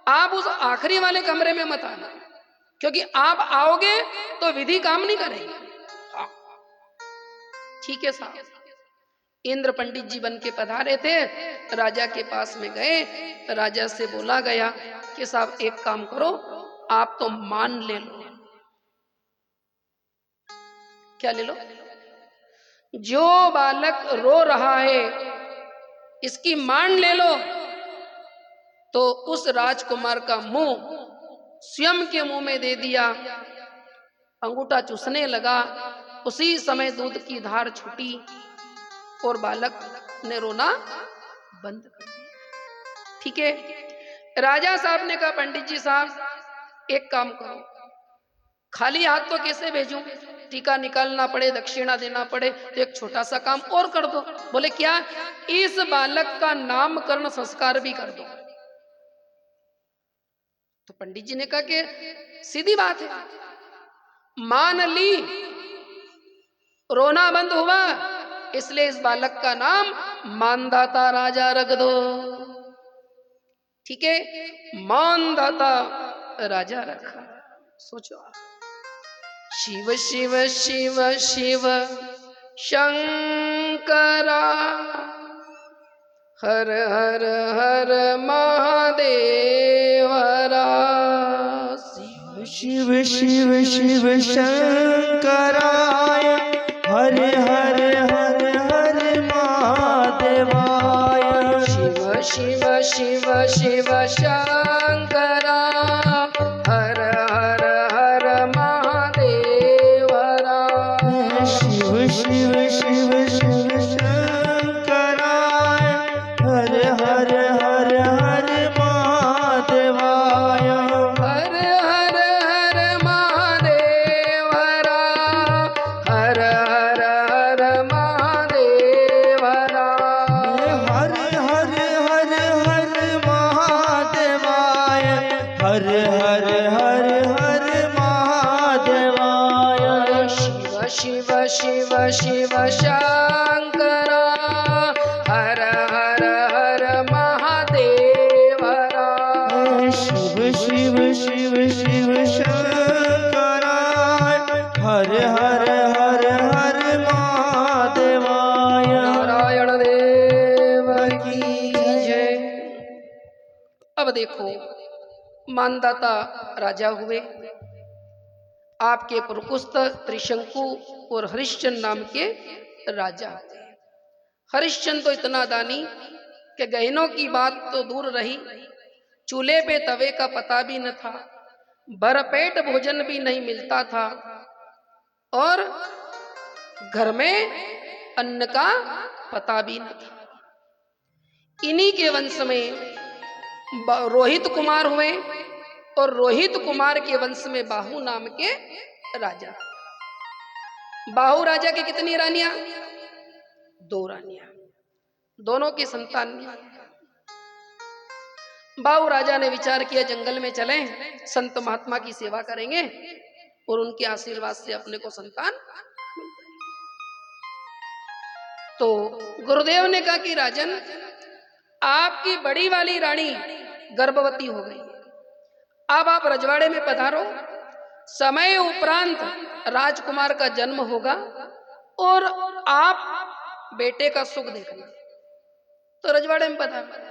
आप उस आखिरी वाले कमरे में मत आना, क्योंकि आप आओगे तो विधि काम नहीं करेगी। ठीक है साहब। इंद्र पंडित जी बन के पधारे थे, राजा के पास में गए, राजा से बोला गया कि साहब एक काम करो, आप तो मान ले लो। क्या ले लो? जो बालक रो रहा है इसकी मान ले लो। तो उस राजकुमार का मुंह स्वयं के मुंह में दे दिया, अंगूठा चूसने लगा, उसी समय दूध की धार छूटी और बालक ने रोना बंद कर दिया। ठीक है। राजा साहब ने कहा पंडित जी साहब एक काम करो, खाली हाथ तो कैसे भेजूं, टीका निकालना पड़े, दक्षिणा देना पड़े, तो एक छोटा सा काम और कर दो। बोले क्या? इस बालक का नामकरण संस्कार भी कर दो। तो पंडित जी ने कहा कि सीधी बात है, मान ली, रोना बंद हुआ, इसलिए इस बालक का नाम मानदाता राजा रख दो। ठीक है, मानदाता राजा रखा। सोचो शिव शिव शिव शिव शंकरा, हर हर हर महादेवरा। शिव शिव शिव शंकराय, हर हर हर हर महादेवाय। शिव शिव शिव शिव शंकरा, हर हर हर महादेवरा। शिव शिव शिव शिव शंकराय, हर हर हर हर महादेवाय। हर हर हर महादेवरा, हर हर हर महादेवरा। हर हर हर हर महादेवाय, हर हर हर हर महादेवाय। शिव शिव शिव शिव शंकरा, हर हर हर महादेवरा। शिव शिव शिव शिव शंकराय, हर हर हर हर महादेवाय। नारायण देव की जय। अब देखो मानदाता राजा हुए, आपके पुरकुस्त, त्रिशंकु और हरिश्चंद्र नाम के राजा थे। हरिश्चंद्र तो इतना दानी कि गहनों की बात तो दूर रही, चूल्हे पे तवे का पता भी न था, भरपेट भोजन भी नहीं मिलता था और घर में अन्न का पता भी न था। इन्हीं के वंश में रोहित कुमार हुए और रोहित कुमार के वंश में बाहु नाम के राजा। बाहु राजा की कितनी रानियां? 2 रानियां, दोनों की संतान नहीं। बाहु राजा ने विचार किया जंगल में चलें, संत महात्मा की सेवा करेंगे और उनके आशीर्वाद से अपने को संतान मिल जाएगी। तो गुरुदेव ने कहा कि राजन, आपकी बड़ी वाली रानी गर्भवती हो गई, अब आप रजवाड़े में पधारो, समय उपरांत राजकुमार का जन्म होगा और आप बेटे का सुख देखना। तो रजवाड़े में पधारो।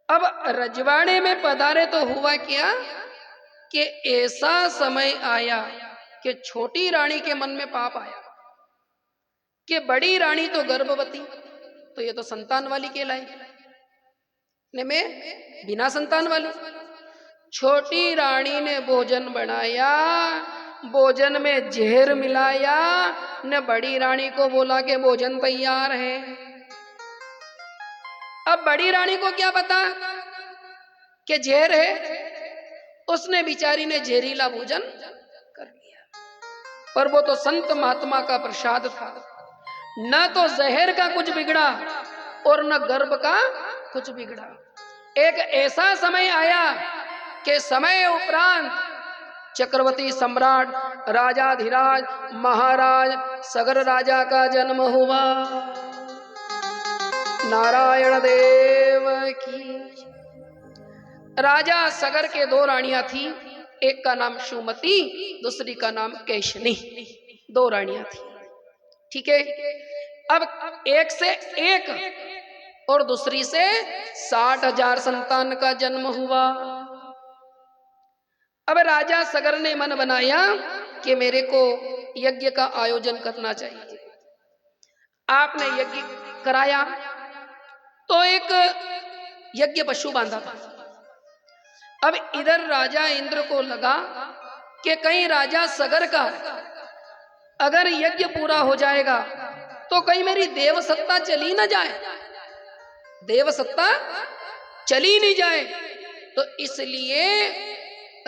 अब रजवाड़े में पधारे तो हुआ क्या कि ऐसा समय आया कि छोटी रानी के मन में पाप आया कि बड़ी रानी तो गर्भवती, तो ये तो संतान वाली कहलाएगी, ने में बिना संतान वाली। छोटी रानी ने भोजन बनाया, भोजन में जहर मिलाया, ने बड़ी रानी को बोला कि भोजन तैयार है। अब बड़ी रानी को क्या पता कि जहर है, उसने बिचारी ने जहरीला भोजन कर लिया। पर वो तो संत महात्मा का प्रसाद था, न तो जहर का कुछ बिगड़ा और न गर्भ का कुछ बिगड़ा। एक ऐसा समय आया कि समय उपरांत चक्रवर्ती सम्राट राजाधिराज महाराज सगर राजा का जन्म हुआ। नारायण देव की। राजा सगर के 2 रानियां थी, एक का नाम सुमति, दूसरी का नाम कैशनी। 2 रानियां थी, ठीक है। अब एक से एक और दूसरी से 60,000 संतान का जन्म हुआ। अब राजा सगर ने मन बनाया कि मेरे को यज्ञ का आयोजन करना चाहिए। आपने यज्ञ कराया तो एक यज्ञ पशु बांधा था। अब इधर राजा इंद्र को लगा कि कहीं राजा सगर का अगर यज्ञ पूरा हो जाएगा तो कहीं मेरी देव सत्ता चली ना जाए, देव सत्ता चली नहीं जाए। तो इसलिए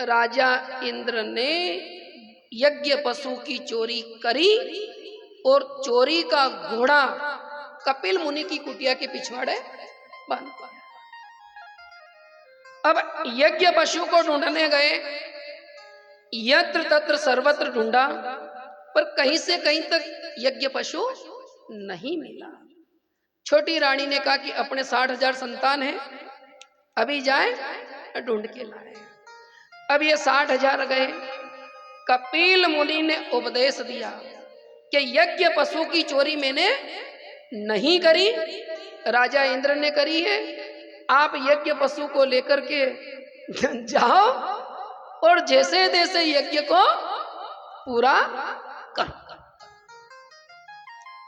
राजा इंद्र ने यज्ञ पशु की चोरी करी और चोरी का घोड़ा कपिल मुनि की कुटिया के पिछवाड़े बांध दिया। अब यज्ञ पशु को ढूंढने गए, यत्र तत्र सर्वत्र ढूंढा, पर कहीं से कहीं तक यज्ञ पशु नहीं मिला। छोटी रानी ने कहा कि अपने 60,000 संतान हैं, अभी जाए ढूंढ के लाए। अब ये 60,000 गए। कपिल मुनि ने उपदेश दिया कि यज्ञ पशु की चोरी मैंने नहीं करी, राजा इंद्र ने करी है। आप यज्ञ पशु को लेकर के जाओ और जैसे तैसे यज्ञ को पूरा करो,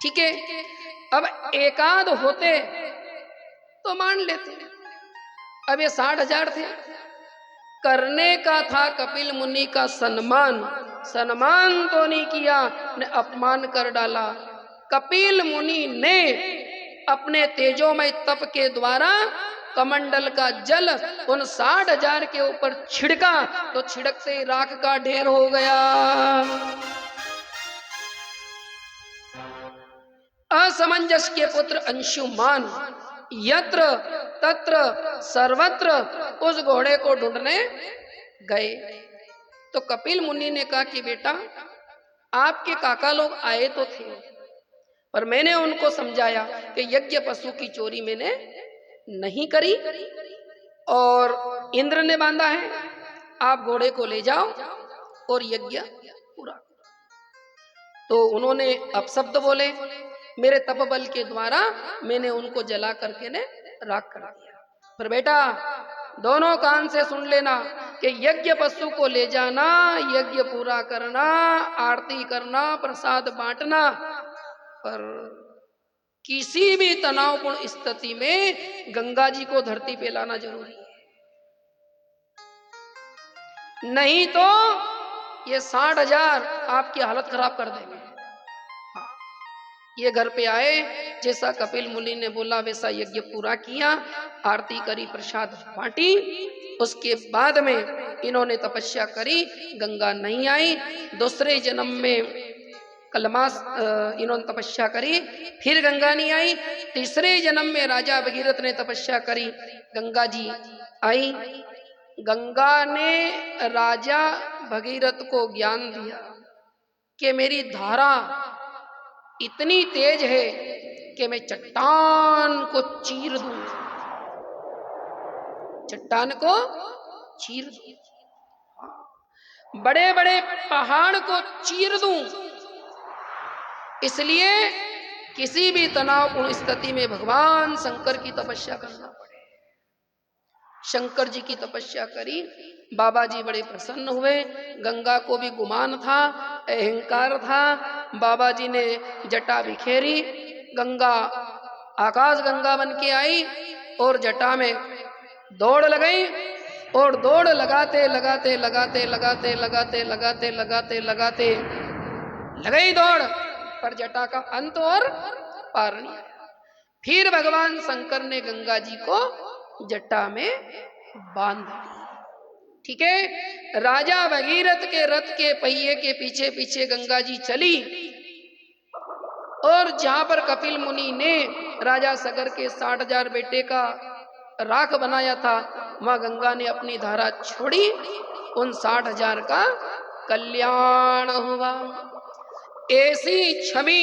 ठीक है। अब एकाध होते तो मान लेते, अब ये 60,000 थे। करने का था कपिल मुनि का सम्मान, सम्मान तो नहीं किया, ने अपमान कर डाला। कपिल मुनि ने अपने तेजोमय तप के द्वारा कमंडल का जल उन 60,000 के ऊपर छिड़का तो छिड़कते ही राख का ढेर हो गया। असमंजस के पुत्र अंशुमान यत्र तत्र सर्वत्र उस घोड़े को ढूंढने गए। तो कपिल मुनि ने कहा कि बेटा, आपके काका लोग आए तो थे, पर मैंने उनको समझाया कि यज्ञ पशु की चोरी मैंने नहीं करी और इंद्र ने बांधा है, आप घोड़े को ले जाओ और यज्ञ पूरा। तो उन्होंने अपशब्द बोले, मेरे तप बल के द्वारा मैंने उनको जला करके ने राख कर दिया। पर बेटा, दोनों कान से सुन लेना कि यज्ञ पशु को ले जाना, यज्ञ पूरा करना, आरती करना, प्रसाद बांटना, पर किसी भी तनावपूर्ण स्थिति में गंगा जी को धरती पे लाना जरूरी है। नहीं तो ये 60,000 आपकी हालत खराब कर देंगे। हाँ, ये घर पे आए, जैसा कपिल मुनि ने बोला वैसा यज्ञ पूरा किया, आरती करी, प्रसाद बांटी। उसके बाद में इन्होंने तपस्या करी, गंगा नहीं आई। दूसरे जन्म में कलमास इन्होंने तपस्या करी, फिर गंगा नहीं आई। तीसरे जन्म में राजा भगीरथ ने तपस्या करी, गंगा जी आई। गंगा ने राजा भगीरथ को ज्ञान दिया कि मेरी धारा इतनी तेज है कि मैं चट्टान को चीर दूं, चट्टान को चीर दूं, बड़े बड़े पहाड़ को चीर दूं। इसलिए किसी भी तनावपूर्ण स्थिति में भगवान शंकर की तपस्या करना पड़े। शंकर जी की तपस्या करी, बाबा जी बड़े प्रसन्न हुए। गंगा को भी गुमान था, अहंकार था। बाबा जी ने जटा बिखेरी, गंगा आकाश गंगा बन के आई और जटा में दौड़ लगाई, और दौड़ लगाते लगाते लगाते लगाते लगाते लगाते लगाते लगाते लगाई दौड़, पर जटा का अंत और पार नहीं आया। फिर भगवान शंकर ने गंगा जी को जटा में बांध दिया। ठीक है, राजा भगीरथ के रथ के पहिए के पीछे पीछे गंगा जी चली, और जहां पर कपिल मुनि ने राजा सगर के 60,000 बेटे का राख बनाया था, वहां गंगा ने अपनी धारा छोड़ी, उन 60,000 का कल्याण हुआ। ऐसी छवि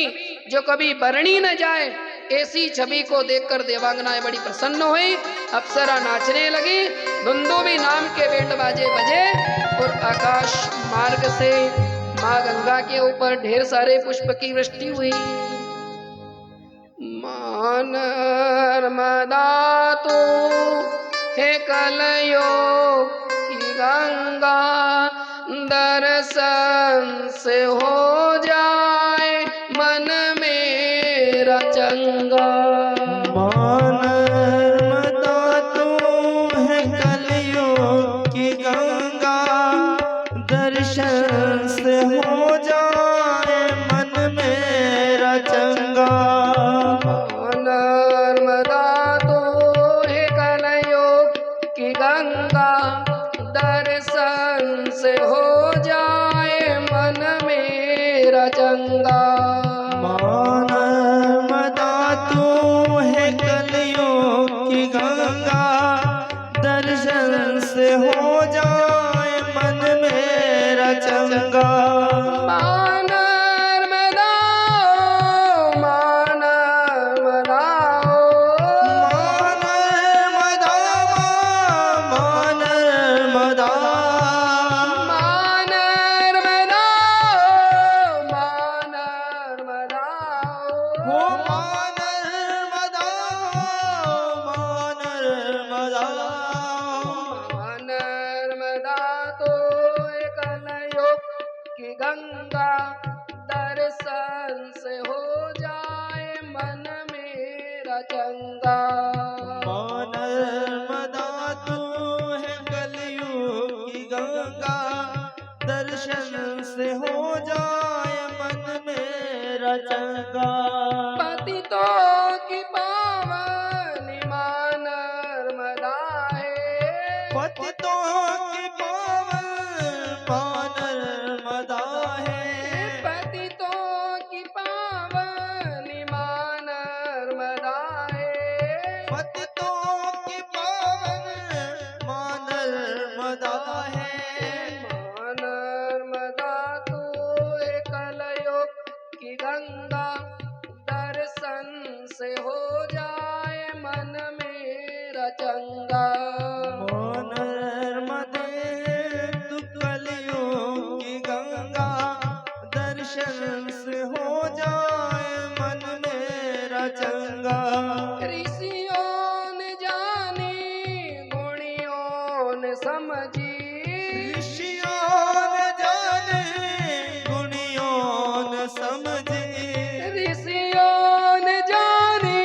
जो कभी बरनी न जाए, ऐसी छवि को देखकर देवांगनाएं बड़ी प्रसन्न हुई। अप्सरा नाचने लगी, दुंदुभी नाम के बैंड बाजे बजे, और आकाश मार्ग से मां गंगा के ऊपर ढेर सारे पुष्प की वृष्टि हुई। मान नर्मदा तू हे कलयुग की गंगा, दर्शन से हो जाए मन मेरा चंगा। मान नर्मदा तू है कलयुग की गंगा, दर्शन से हो जाए मन मेरा चंगा। नर्मदा तो है कलयुग की गंगा, दर्शन से हो जाए मन मेरा चंगा। नर्मदा तू है कलयुग की गंगा, दर्शन से हो जाए मन मेरा चंगा। गंगा दर्शन से हो जाए मन मेरा चंगा। नर्मदा तू है कलयुग की गंगा, दर्शन से हो जाए मन मेरा चंगा। पतितों की पावनी मां नर्मदा है, पतितों की पावन मां नर्मदा है, पतितों की पावनी मां नर्मदा है, पतितों की पावन मां नर्मदा है। मां नर्मदा तू है कलयुग की गंगा, दर्शन से हो जाए मन मेरा चंगा। नर्मदे तू कलयुग की गंगा, दर्शन से हो जाए मन मेरा चंगा। ऋषियों ने जानी गुणियों समझी। ऋषियों न जाने गुणियों न समझे। ऋषियों ने जानी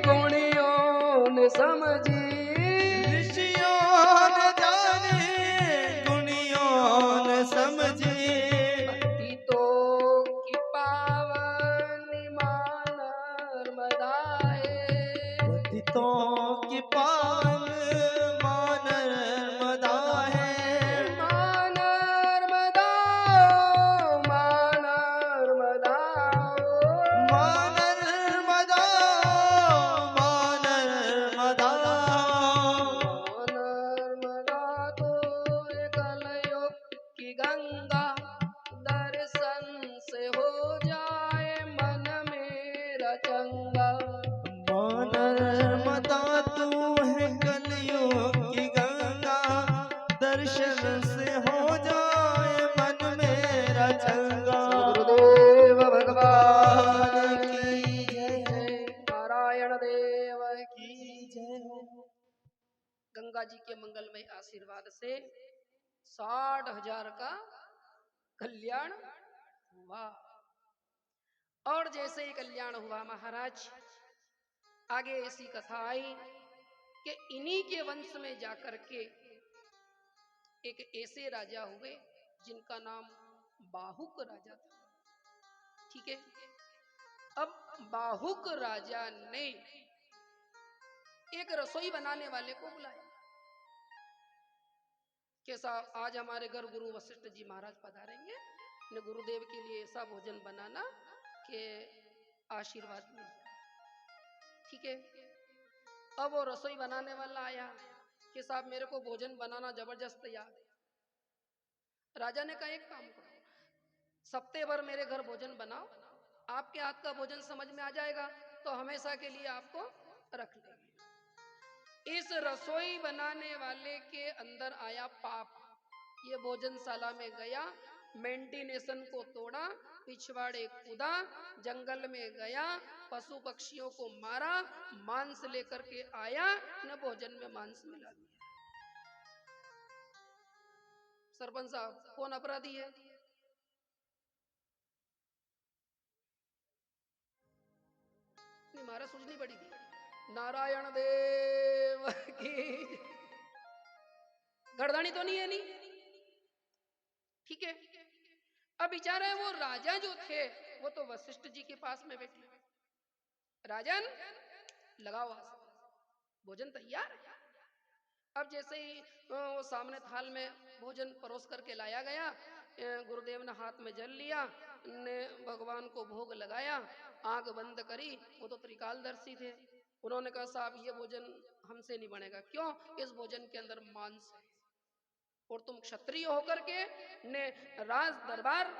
गुणियों ने समझी। ऋषियों न जाने गुणियों न समझे। भक्ति तो की पावनी मां नर्मदा है। पतितों की पावन मां नर्मदा है। मां नर्मदा, मां नर्मदा, मां नर्मदा, मां नर्मदा। मां नर्मदा तो कलयुग की गंगा, दर्शन से हो जाए मन मेरा चंगा। मां नर्मदा तू है कलयुग की गंगा, दर्शन से हो जाए मन मेरा चंगा। गुरुदेव भगवान की जय हो। नारायण देव की की जय हो। गंगा जी के मंगलमय आशीर्वाद से 60,000 का कल्याण हुआ। और जैसे ही कल्याण हुआ महाराज, आगे ऐसी कथा आई कि इन्हीं के वंश में जाकर के एक ऐसे राजा हुए जिनका नाम बाहुक राजा था। ठीक है। अब बाहुक राजा ने एक रसोई बनाने वाले को बुलाया कि साहब आज हमारे घर गुरु वशिष्ठ जी महाराज पधारेंगे, ने गुरुदेव के लिए ऐसा भोजन बनाना कि आशीर्वाद मिल जाए। ठीक है। अब वो रसोई बनाने वाला आया कि साहब मेरे को भोजन बनाना जबरदस्त याद है। राजा ने कहा एक काम करो, सप्ते भर मेरे घर भोजन बनाओ, आपके हाथ का भोजन समझ में आ जाएगा तो हमेशा के लिए आपको रख लेंगे। इस रसोई बनाने वाले के अंदर आया पाप। ये भोजनशाला में गया, मेंटेनेशन को तोड़ा, पिछवाड़े कूदा, जंगल में गया, पशु पक्षियों को मारा, मांस लेकर के आया, न भोजन में मांस मिला दिया। सरपंच साहब कौन अपराधी है? नहीं, मारा सूझनी पड़ी थी। नारायण देव की गर्दानी तो नहीं है नहीं। ठीक है। अब बेचारा वो राजा जो थे वो तो वशिष्ठ जी के पास में बैठे। राजन लगाओ भोजन तैयार है। अब जैसे ही वो सामने थाल में भोजन परोस करके लाया गया, गुरुदेव ने हाथ में जल लिया, ने भगवान को भोग लगाया, आंख बंद करी। वो तो त्रिकालदर्शी थे। उन्होंने कहा साहब ये भोजन हमसे नहीं बनेगा। क्यों? इस भोजन के अंदर मांस है और तुम क्षत्रिय होकर के ने राज दरबार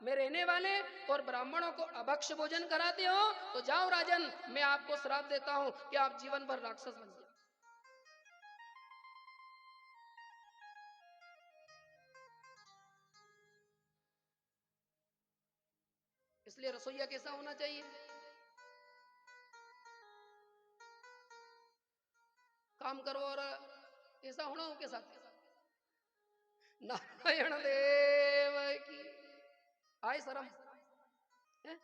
में रहने वाले और ब्राह्मणों को अभक्ष भोजन कराते हो, तो जाओ राजन, मैं आपको श्राप देता हूं कि आप जीवन भर राक्षस बन जाओ। इसलिए रसोईया कैसा होना चाहिए? काम करो और ऐसा होना हो के साथ। नारायण देव की आए शर्म है?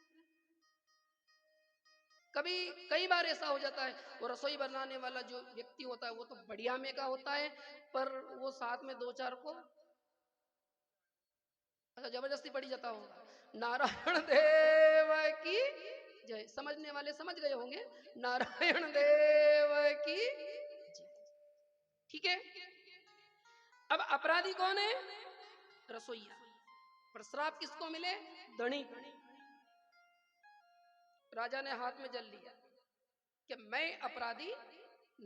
कभी कई बार ऐसा हो जाता है, वो रसोई बनाने वाला जो व्यक्ति होता है वो तो बढ़िया में का होता है, पर वो साथ में दो चार को अच्छा जबरदस्ती पड़ी जाता होगा। नारायण देव की जय। समझने वाले समझ गए होंगे। नारायण देव की जय। ठीक है। अब अपराधी कौन है? रसोईया। पर श्राप किसको मिले? धनी। राजा ने हाथ में जल लिया कि मैं अपराधी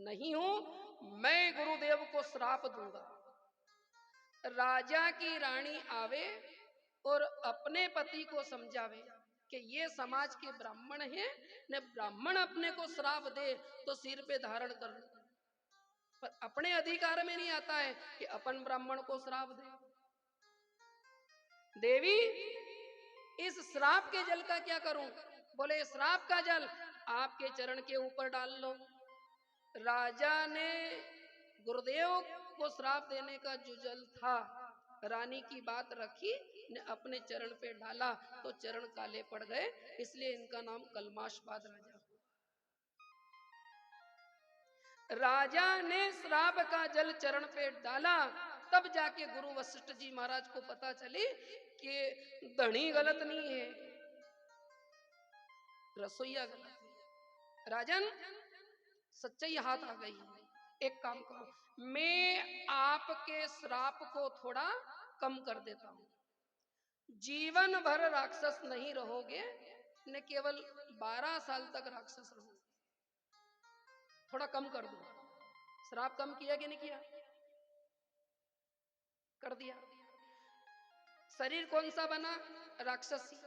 नहीं हूं, मैं गुरुदेव को श्राप दूंगा। राजा की रानी आवे और अपने पति को समझावे कि ये समाज के ब्राह्मण हैं, ने ब्राह्मण अपने को श्राप दे तो सिर पे धारण कर लो, पर अपने अधिकार में नहीं आता है कि अपन ब्राह्मण को श्राप दे। देवी इस श्राप के जल का क्या करूं? बोले श्राप का जल आपके चरण के ऊपर डाल लो। राजा ने गुरुदेव को श्राप देने का जो जल था, रानी की बात रखी ने अपने चरण पे डाला तो चरण काले पड़ गए, इसलिए इनका नाम कलमाशपाद राजा। राजा ने श्राप का जल चरण पे डाला, तब जाके गुरु वशिष्ठ जी महाराज को पता चली कि धनी गलत नहीं है, रसोईया गलत है। राजन, सच्चाई हाथ आ गई है, एक काम करो, मैं आपके श्राप को थोड़ा कम कर देता हूं। जीवन भर राक्षस नहीं रहोगे, न केवल 12 साल तक राक्षस रहोगे। थोड़ा कम कर दो। श्राप कम किया कि नहीं किया? कर दिया। शरीर कौन सा बना? राक्षसी।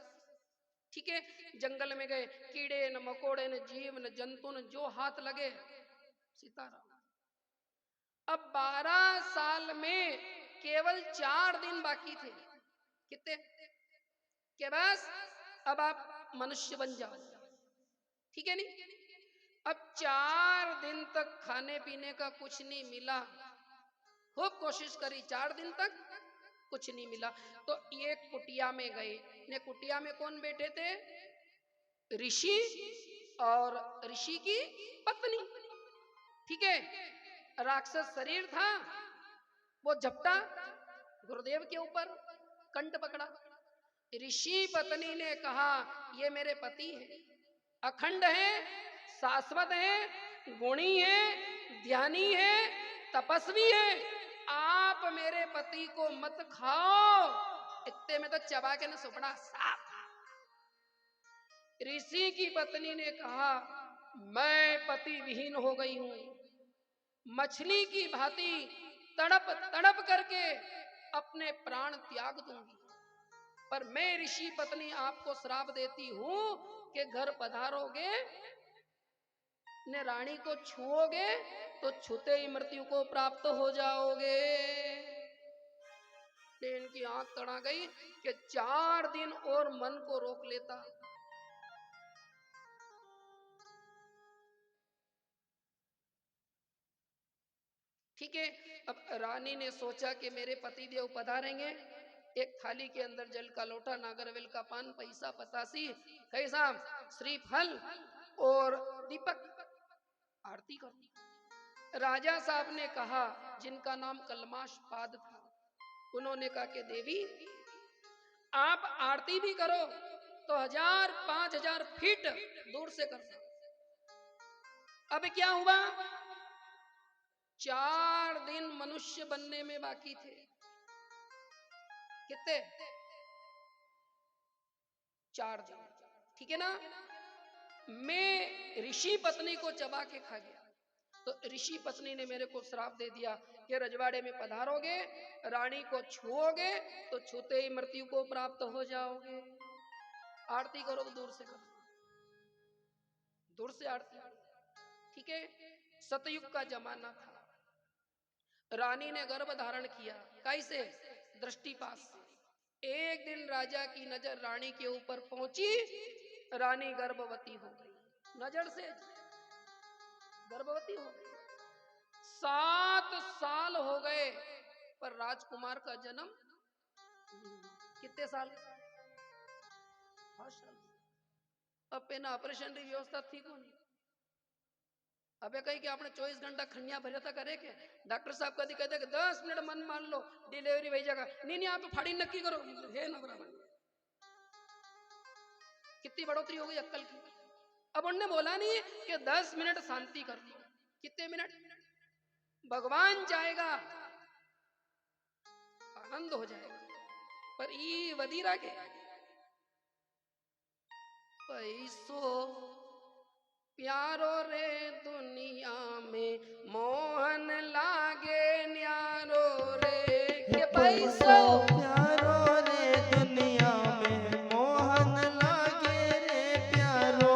ठीक है, जंगल में गए, कीड़े न मकोड़े न जीव न जंतु न जो हाथ लगे सीताराम। अब 12 साल में केवल 4 दिन बाकी थे। कितने? के बस अब आप मनुष्य बन जाओ, ठीक है नहीं? अब 4 दिन तक खाने पीने का कुछ नहीं मिला, खूब कोशिश करी, 4 दिन तक कुछ नहीं मिला, तो एक कुटिया में गए। ने कुटिया में कौन बैठे थे? ऋषि और ऋषि की पत्नी। ठीक है, राक्षस शरीर था, वो झपटा गुरुदेव के ऊपर, कंठ पकड़ा। ऋषि पत्नी ने कहा, ये मेरे पति हैं, अखंड है, शाश्वत है, गुणी है, ध्यानी है, तपस्वी है, आप मेरे पति को मत खाओ। इतने में तो चबा के न सुपड़ा साफ। ऋषि की पत्नी ने कहा, मैं पति विहीन हो गई हूं, मछली की भांति तड़प तड़प करके अपने प्राण त्याग दूंगी, पर मैं ऋषि पत्नी आपको श्राप देती हूं कि घर पधारोगे ने रानी को छुओगे तो छूते ही मृत्यु को प्राप्त हो जाओगे। इनकी आंख तड़ा गई कि 4 दिन और मन को रोक लेता। ठीक है, अब रानी ने सोचा कि मेरे पति देव पधारेंगे, एक थाली के अंदर जल का लोटा, नागरवेल का पान, पैसा, पतासी, कैसा श्रीफल और दीपक, आरती करो। राजा साहब ने कहा, जिनका नाम कलमाशपाद था, उन्होंने कहा कि देवी आप आरती भी करो तो 1000-5000 फीट दूर से करना। अब क्या हुआ? 4 दिन मनुष्य बनने में बाकी थे। कितने? 4 दिन। ठीक है ना? मैं ऋषि पत्नी को चबा के खा गया, तो ऋषि पत्नी ने मेरे को श्राप दे दिया कि रजवाड़े में पधारोगे, रानी को छुओगे तो छूते ही मृत्यु को प्राप्त हो जाओगे। आरती करो तो दूर से करो, दूर से आरती। ठीक है, सतयुग का जमाना था। रानी ने गर्भ धारण किया, कैसे? दृष्टिपात से। एक दिन राजा की नजर रानी के ऊपर पहुंची, रानी गर्भवती हो गई, नजर से गर्भवती हो गई। 7 साल हो गए पर राजकुमार का जन्म। कितने साल? 5 साल। अब पेना ऑपरेशन की व्यवस्था थी कौन? अबे कही कि आपने 24 घंटा खनिया भरे था करे के? डॉक्टर साहब कभी कहते कि 10 मिनट मन मान लो डिलीवरी वही जगह, नहीं आप फाड़ी नक्की करो है ना बराबर। कितनी बढ़ोतरी हो गई अक्कल की। अब उन्होंने बोला नहीं कि 10 मिनट शांति कर लो, कितने मिनट? भगवान चाहेगा आनंद हो जाएगा, पर ये वदीरा के पैसो प्यारो रे दुनिया में मोहन लागे न्यारो रे, के पैसो प्यारो रे दुनिया में मोहन लागे रे प्यारो,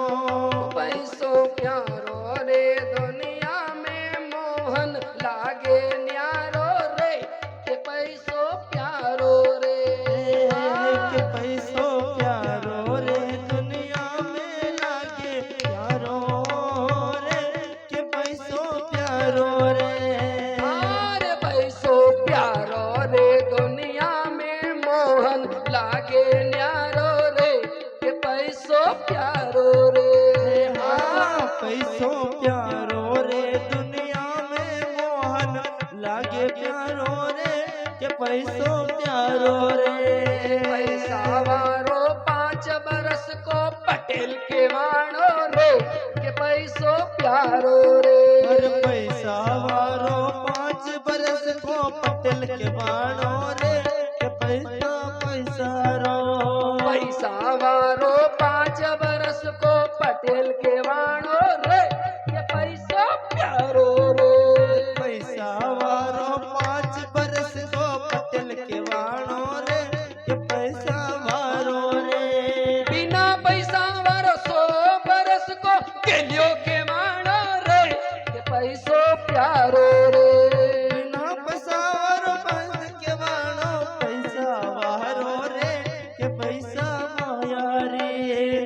पैसो प्यारो रे दुनिया में मोहन लागे न्यारो रे, के पैसो प्यारो रे, के पैसो प्यारो रे दुनिया में लागे प्यारो रे, के पैसो प्यारो रे, अरे पैसो प्यारो रे। पैसा वारो 5 बरस को पटेल के वाणो रे के पैसो प्यारो रे। अरे पैसा वारो 5 बरस को पटेल के वाणो रे के पैसा पैसा रो। पैसा वारो 5 बरस को पटेल के वाणो रे के पैसो प्यारो रे। पैसा वारो 5 बरस को पटेल के वाणो रे के पैसा वारो रे। बिना पैसा वारो 100 बरस को गेलियो के वाणो रे के पैसो प्यारो रे। बिना पैसा वारो 5 के वाणो पैसा वारो रे के पैसा माया रे।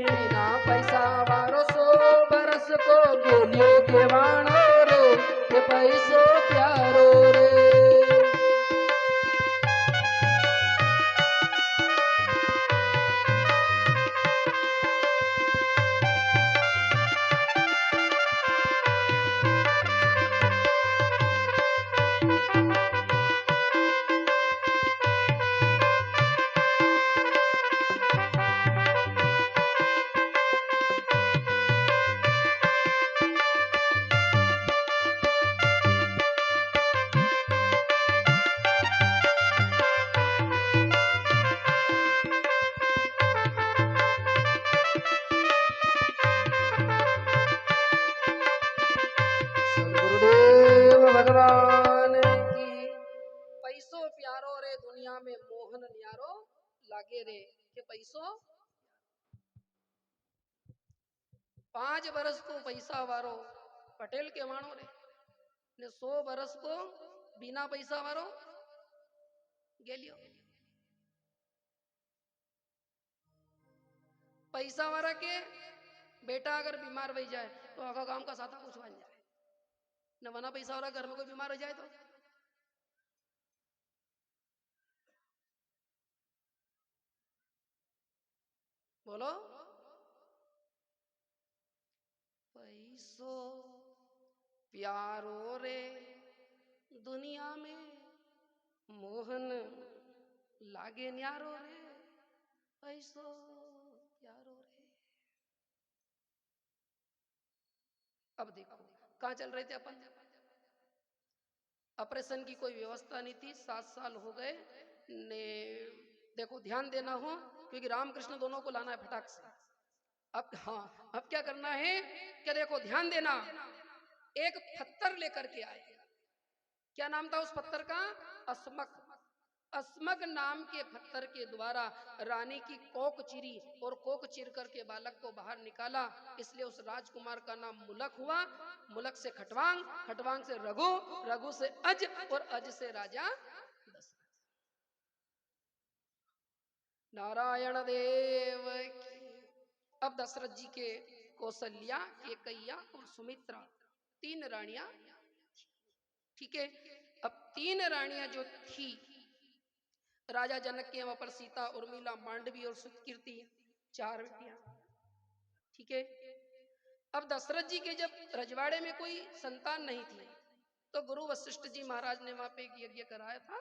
बिना पैसा वारो 100 बरस को गेलियो के वाणो रे के पैसो प्यारो रे। सद्गुरुदेव भगवान की। पैसो प्यारो रे दुनिया में मोहन न्यारो लागे रे के पैसो 5 बरस को पैसा वारो पटेल के वाणो रे ने 100 बरस को बिना पैसा वारो गेलियो। पैसा वाला के बेटा अगर बीमार हो जाए तो आखा गांव का साथा कुछ बन जाए न बना। पैसा वाला घर में कोई बीमार हो जाए तो बोलो। पैसो प्यारो रे दुनिया में मोहन लागे न्यारो रे पैसो प्यारो रे। अब देखो कहाँ चल रहे थे अपन। ऑपरेशन की कोई व्यवस्था नहीं थी। 7 साल हो गए ने। देखो ध्यान देना हो क्योंकि रामकृष्ण दोनों को लाना है फटाक से। अब हाँ अब क्या करना है क्या देखो ध्यान देना। एक पत्थर लेकर के आए। क्या नाम था उस पत्थर का? अस्मक। अस्मक नाम के पत्थर के द्वारा रानी की कोक चिरी और कोक चिर करके बालक को बाहर निकाला। इसलिए उस राजकुमार का नाम मुलक हुआ। मुलक से खटवांग, खटवांग से रघु, रघु से अज और अज से राजा दशरथ। नारायण देव की। अब दशरथ जी के कौशल्या, केकैया और सुमित्रा 3 रानियां। ठीक है। अब 3 रानियां जो थी राजा जनक के वहां पर सीता, उर्मिला, मांडवी और सुतकीर्ति 4 बेटियां। ठीक है। अब दशरथ जी के जब रजवाड़े में कोई संतान नहीं थी तो गुरु वशिष्ठ जी महाराज ने वहां पे एक यज्ञ कराया था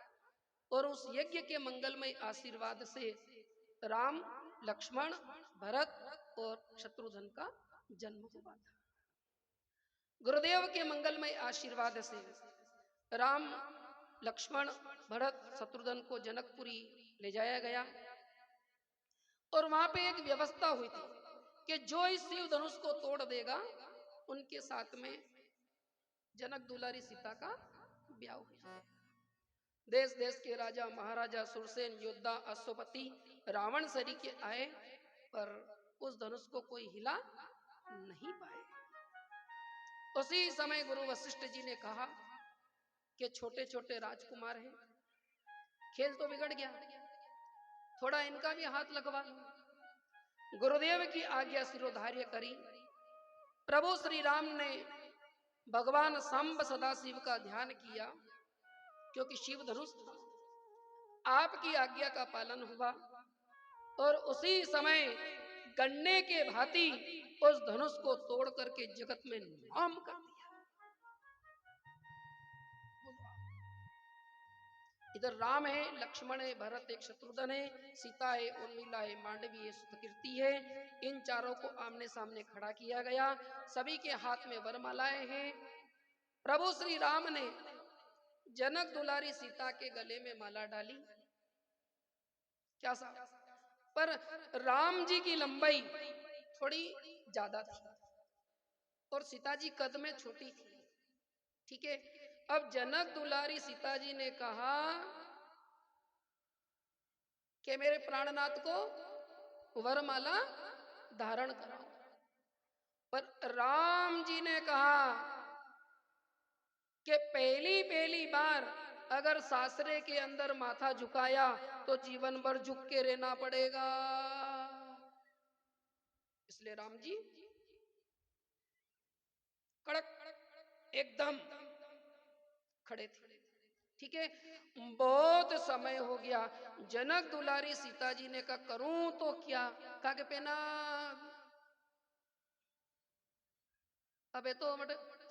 और उस यज्ञ के मंगलमय आशीर्वाद से राम, लक्ष्मण, भरत और शत्रुघ्न का जन्म हुआ था। गुरुदेव के मंगलमय आशीर्वाद से राम, लक्ष्मण, भरत, शत्रुघ्न को जनकपुरी ले जाया गया और वहां पे एक व्यवस्था हुई थी कि जो इस शिव धनुष को तोड़ देगा उनके साथ में जनक दुलारी सीता का ब्याह हुआ। देश देश के राजा, महाराजा, सुरसेन, योद्धा, अश्वपति, रावण सरी के आए पर उस धनुष को कोई हिला नहीं पाए। उसी समय गुरु वशिष्ठ जी ने कहा कि छोटे छोटे राजकुमार हैं, खेल तो बिगड़ गया, थोड़ा इनका भी हाथ लगवा लो। गुरुदेव की आज्ञा शिरोधार्य करी। प्रभु श्री राम ने भगवान सांब सदाशिव का ध्यान किया क्योंकि शिव धनुष था। आपकी आज्ञा का पालन हुआ और उसी समय गन्ने के भांति उस धनुष को तोड़ करके जगत में नाम कर दिया। इधर राम है, लक्ष्मण है, भरत है, शत्रुघ्न है, सीता है, उर्मिला है, मांडवी है, स्तुतिर्ति है। इन चारों को आमने सामने खड़ा किया गया। सभी के हाथ में वरमालाएं हैं। प्रभु श्री राम ने जनक दुलारी सीता के गले में माला डाली। क्या साहब? पर राम जी की लंबाई थोड़ी ज्यादा थी और सीता जी कद में छोटी थी। ठीक है, अब जनक दुलारी सीता जी ने कहा कि मेरे प्राणनाथ को वरमाला धारण कराओ। पर राम जी ने कहा कि पहली पहली बार अगर सासरे के अंदर माथा झुकाया तो जीवन भर झुक के रहना पड़ेगा। इसलिए राम जी कड़क एकदम खड़े थे। ठीक है, बहुत समय हो गया। जनक दुलारी सीता जी ने कहा करूं तो क्या? कहा के पेना अबे तो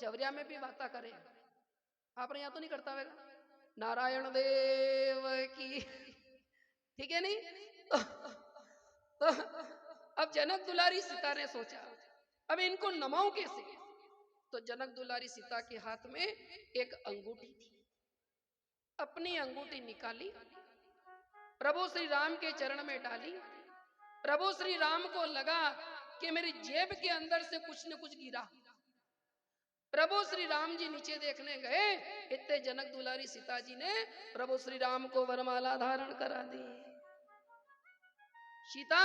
चवरिया में भी बात करे, आप यहाँ तो नहीं करता होगा। नारायण देव की, ठीक है नहीं? तो अब जनक दुलारी सीता ने सोचा अब इनको नमाऊं कैसे? तो जनक दुलारी सीता के हाथ में एक अंगूठी थी। अपनी अंगूठी निकाली, प्रभु श्री राम के चरण में डाली। प्रभु श्री राम को लगा कि मेरी जेब के अंदर से कुछ न कुछ गिरा। प्रभु श्री राम जी नीचे देखने गए, इतने जनक दुलारी सीता जी ने प्रभु श्री राम को वरमाला धारण करा दी। सीता,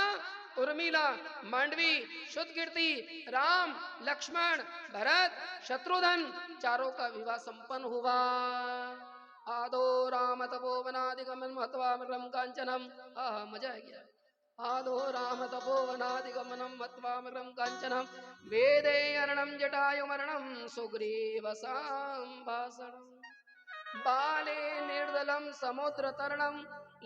उर्मिला, मांडवी, शुद्धकीर्ति, राम, लक्ष्मण, भरत, शत्रुघ्न चारों का विवाह संपन्न हुआ। आदो राम तपोवनादिगमन महत्वामृतम कांचनम। मजा आ गया। आदो राम तपोवनादिगमनम महत्वामृतम कांचनम वेदे अर्णम जटायुमर्णम सुग्रीव संभाषणम बाले निर्दलम समुद्र तरणम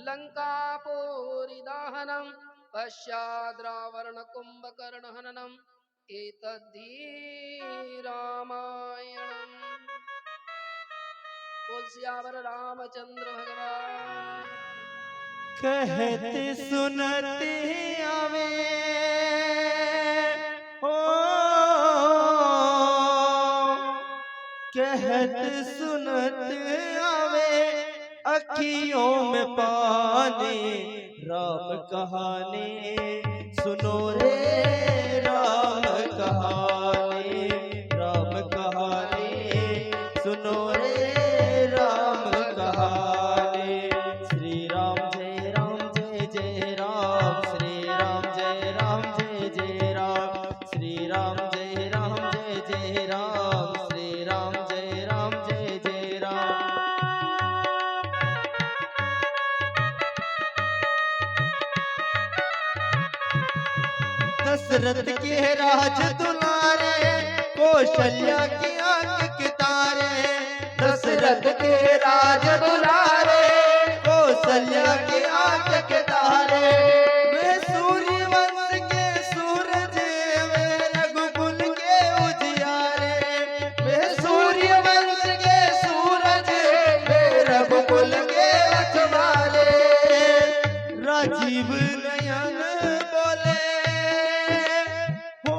लंकापोरी दाहनम पश्चाद्रावरण कुंभकर्ण हननम एतद्धि रामायणम। बोल सियावर रामचंद्र भगवान। कहते सुनते आवे हो, कहते सुनते आवे अखियों में पानी। राम कहानी सुनो रे, राम कहानी, राम कहानी सुनो रे, राम कहानी। श्री राम जय राम जय जय राम, श्री राम जय राम जय जय राम, श्री राम जय राम जय जय राम, श्री राम जय राम जय जय राम। दशरथ के राज दुलारे, कौशल्या की आंख के तारे। दशरथ के राज दुलारे, कौशल्या की आंख के तारे। वे सूर्य वंश के सूरज, वे रघुकुल के उजियारे। वे सूर्य वंश के सूरज, वे रघुकुल के उजियारे। राजीव नयन बोले हो,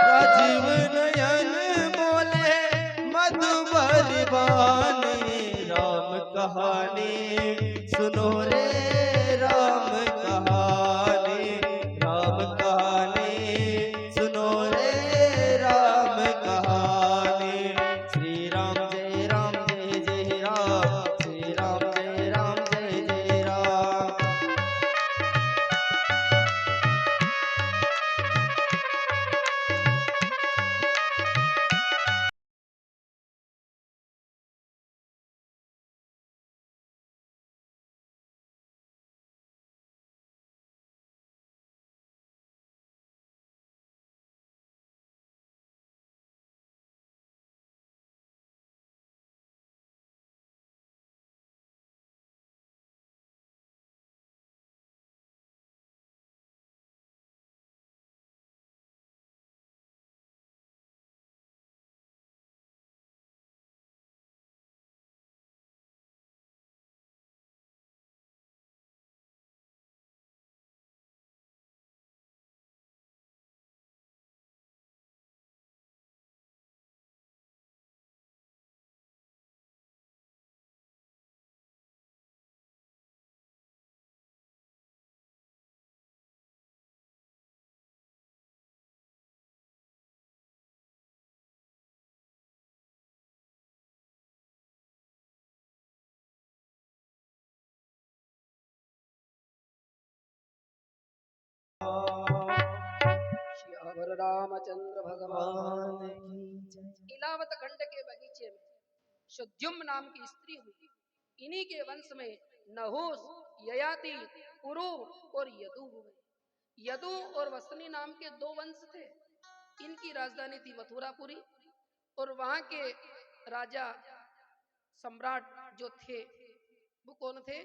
राजीव नयन बोले मधुबर बानी। राम कहानी सुनो रे, राम कहानी, राम कहानी सुनो रे, राम कहानी। श्री राम जय राम जय जय राम, श्री राम जय राम जय जय राम। बलरामचंद्र भगवान भगवान की जय। इलावत खंड के बगीचे में शुद्युम्न नाम की स्त्री हुई। इन्हीं के वंश में नहुस, ययाति, पुरु और यदु हुए। यदु और वसनी नाम के दो वंश थे। इनकी राजधानी थी मथुरापुरी और वहां के राजा सम्राट जो थे वो कौन थे?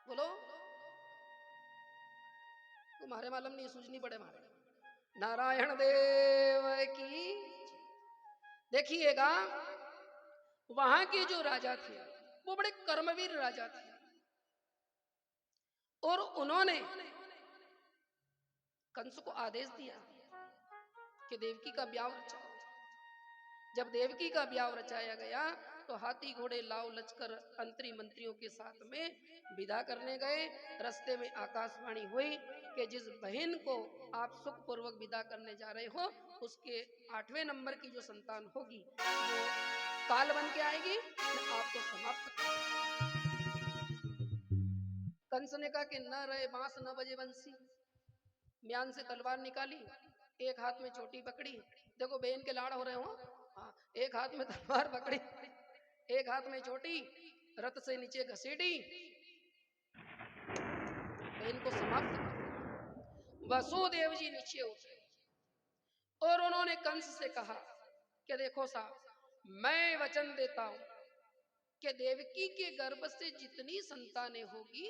बोलो, तुम्हारे मालूम नहीं, सूझनी पड़े मारे। नारायण देव की। देखिएगा, वहां के जो राजा थे वो बड़े कर्मवीर राजा थे और उन्होंने कंस को आदेश दिया कि देवकी का ब्याह रचाओ। जब देवकी का ब्याह रचाया गया तो हाथी घोड़े लाव लचकर अंतरी मंत्रियों के साथ में विदा करने गए। रास्ते में आकाशवाणी हुई कि जिस बहन को आप सुखपूर्वक विदा करने जा रहे हो उसके 8वें नंबर की जो संतान होगी वो काल बन के आएगी, आपको समाप्त कर। कंस ने कहा कि न रहे बांस न बजे बंसी। म्यान से तलवार निकाली, एक हाथ में चोटी पकड़ी। देखो बहन के लाड़ हो रहे हो, हाँ, एक हाथ में तलवार पकड़ी, एक हाथ में चोटी, रथ से नीचे घसीटी, बहन को समाप्त कर। वसुदेव जी नीचे उतरे और उन्होंने कंस से कहा कि देखो साहब, मैं वचन देता हूं कि देवकी के गर्भ से जितनी संतानें होगी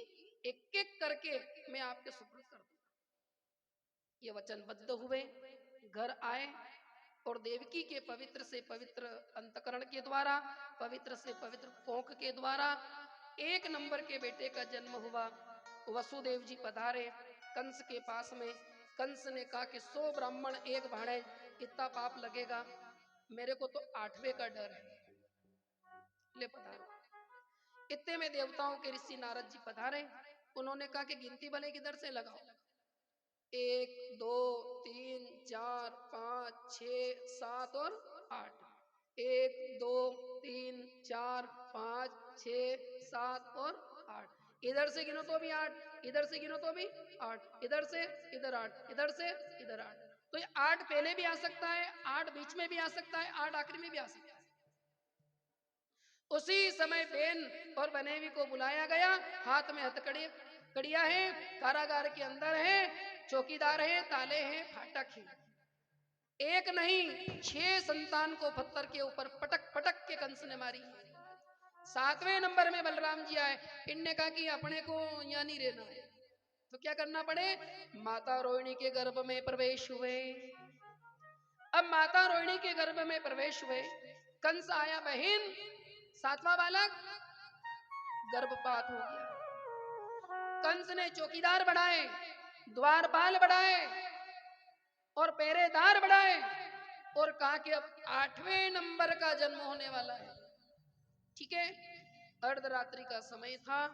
एक एक करके मैं आपके सुपुर्द कर दूंगा। ये वचनबद्ध हुए, घर आए और देवकी के पवित्र से पवित्र अंतकरण के द्वारा, पवित्र से पवित्र कोख के द्वारा 1 नंबर के बेटे का जन्म हुआ। वसुदेव जी पधारे कंस के पास में। कंस ने कहा कि 100 ब्राह्मण एक भाड़े, इतना पाप लगेगा, मेरे को तो 8वें का डर है, ले पधारो। इतने में देवताओं के ऋषि नारद जी पधारे। उन्होंने कहा कि गिनती भले किधर से लगाओ, 1 2 3 4 5 6 7 और 8। 1 2 3 4 5 6 7 और 8। इधर से गिनो तो भी 8, इधर से गिनो तो भी 8, इधर से इधर 8, इधर से इधर 8। तो ये 8 पहले भी आ सकता है, 8 बीच में भी आ सकता है, 8 आखिरी में भी आ सकता है। उसी समय बेन और बनेवी को बुलाया गया। हाथ में हथकड़ी कड़िया है, कारागार के अंदर है, चौकीदार है, ताले हैं, फाटक है। एक नहीं 6 संतान को पत्थर के ऊपर पटक पटक के कंस ने मारी। 7वें नंबर में बलराम जी आए। इनने कहा कि अपने को यहाँ नहीं रहना है, तो क्या करना पड़े? माता रोहिणी के गर्भ में प्रवेश हुए। अब माता रोहिणी के गर्भ में प्रवेश हुए, कंस आया, बहन 7वां बालक गर्भपात हो गया। कंस ने चौकीदार बढ़ाए, द्वारपाल बढ़ाए और पहरेदार बढ़ाए और कहा कि अब 8वें नंबर का जन्म होने वाला है। ठीक है, अर्धरात्रि का समय था।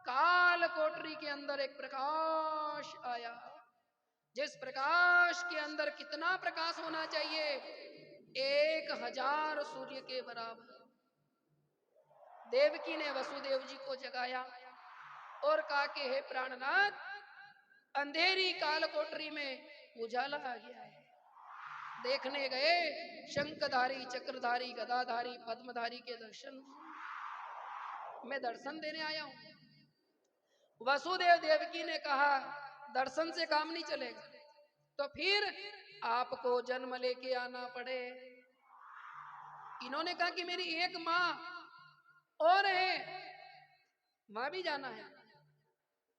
काल कोठरी के अंदर एक प्रकाश आया, जिस प्रकाश के अंदर कितना प्रकाश होना चाहिए? 1000 सूर्य के बराबर। देवकी ने वसुदेव जी को जगाया और कहा कि हे प्राणनाथ, अंधेरी काल कोठरी में उजाला आ गया है। देखने गए, शंखधारी, चक्रधारी, गदाधारी, पद्मधारी के दर्शन, मैं दर्शन देने आया हूं। वसुदेव देवकी ने कहा दर्शन से काम नहीं चलेगा, तो फिर आपको जन्म लेके आना पड़े। इन्होंने कहा कि मेरी एक माँ और है, वहां भी जाना है,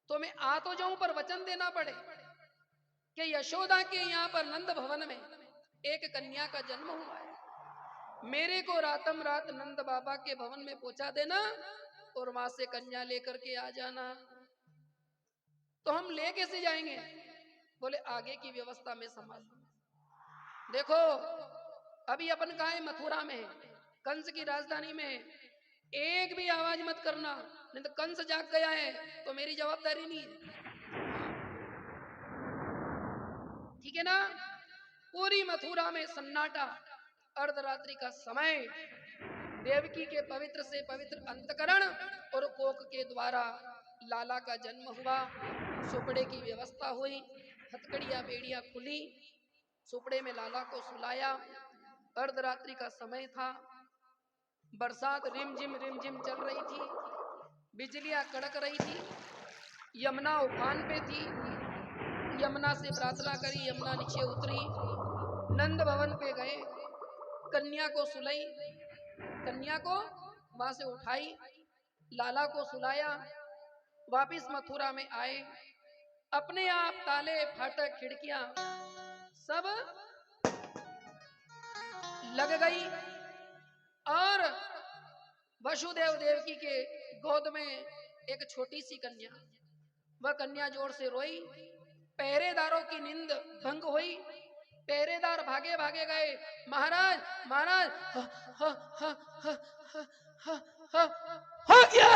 तो मैं आ तो जाऊं पर वचन देना पड़े कि यशोदा के यहाँ पर नंद भवन में एक कन्या का जन्म हुआ है। मेरे को रातम रात नंद बाबा के भवन में पहुंचा देना और वहां से कन्या लेकर के आ जाना। तो हम ले कैसे जाएंगे? बोले आगे की व्यवस्था में संभाल लूंगा। देखो अभी अपन कहा है, मथुरा में है, कंस की राजधानी में है। एक भी आवाज मत करना, नहीं तो कंस जाग गया है तो मेरी जवाबदारी नहीं है। ठीक है ना? पूरी मथुरा में सन्नाटा, अर्धरात्रि का समय। देवकी के पवित्र से पवित्र अंतकरण और कोक के द्वारा लाला का जन्म हुआ। सुपड़े की व्यवस्था हुई, हथकड़ियां बेड़ियां खुली, सुपड़े में लाला को सुलाया। अर्धरात्रि का समय था, बरसात रिमझिम चल रही थी, बिजलियां कड़क रही थी, यमुना उफान पे थी। यमुना से प्रार्थना करी, यमुना नीचे उतरी, नंद भवन पे गए, कन्या को सुलाई, कन्या को वहां से उठाई, लाला को सुलाया, वापिस मथुरा में आए। अपने आप ताले फाटक खिड़कियां सब लग गई और वसुदेव देवकी के गोद में एक छोटी सी कन्या, वह कन्या जोर से रोई। पहरेदारों की नींद भंग हुई, पहरेदार भागे भागे गए, महाराज महाराज हो गया।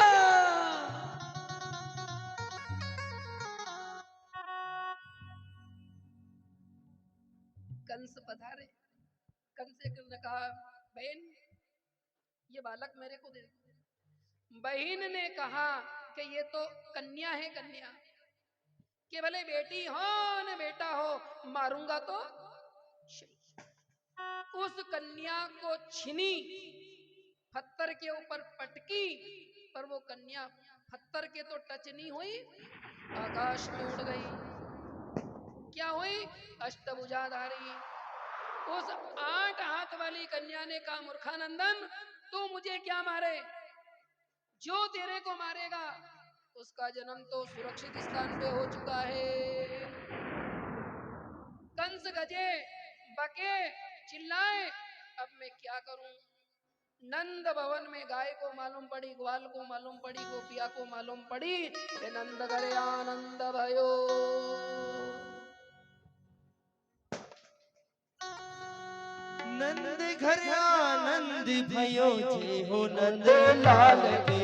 कंस पधारे। कंस ने कहा, बहन ये बालक मेरे को दे। बहन ने कहा कि ये तो कन्या है, कन्या कि भले बेटी हो न बेटा हो, मारूंगा तो। उस कन्या को छीनी, पत्थर के ऊपर पटकी, पर वो कन्या पत्थर के तो टच नहीं हुई, आकाश में उड़ गई। क्या हुई? अष्टभुजाधारी। उस 8 हाथ वाली कन्या ने कहा, मूर्खानंदन तू मुझे क्या मारे, जो तेरे को मारेगा उसका जन्म तो सुरक्षित स्थान पे हो चुका है। कंस गजे, बके, चिल्लाए, अब मैं क्या करूं? नंद भवन में गाय को मालूम पड़ी, ग्वाल को मालूम पड़ी, गोपिया को मालूम पड़ी, नंद करे आनंद भयो। नंद घर आनंद भयो, जय हो नंद लाल के।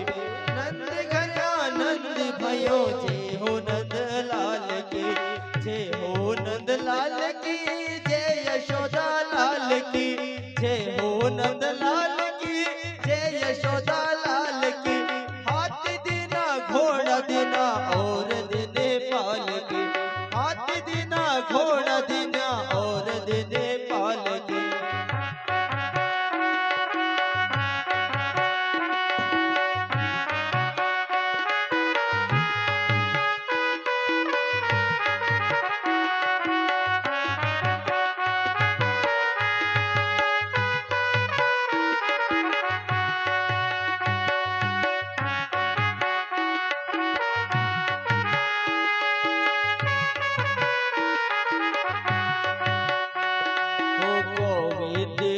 नंद घर आनंद भयो, जय हो नंद लाल के। जय हो नंद लाल की, जय यशोदा लाल की। जय हो नंद लाल की, जय यशोदा लाल की। हाथ देना घोड़ा देना और देने पाल की। हाथ देना घोड़ा देना और देने पाल की।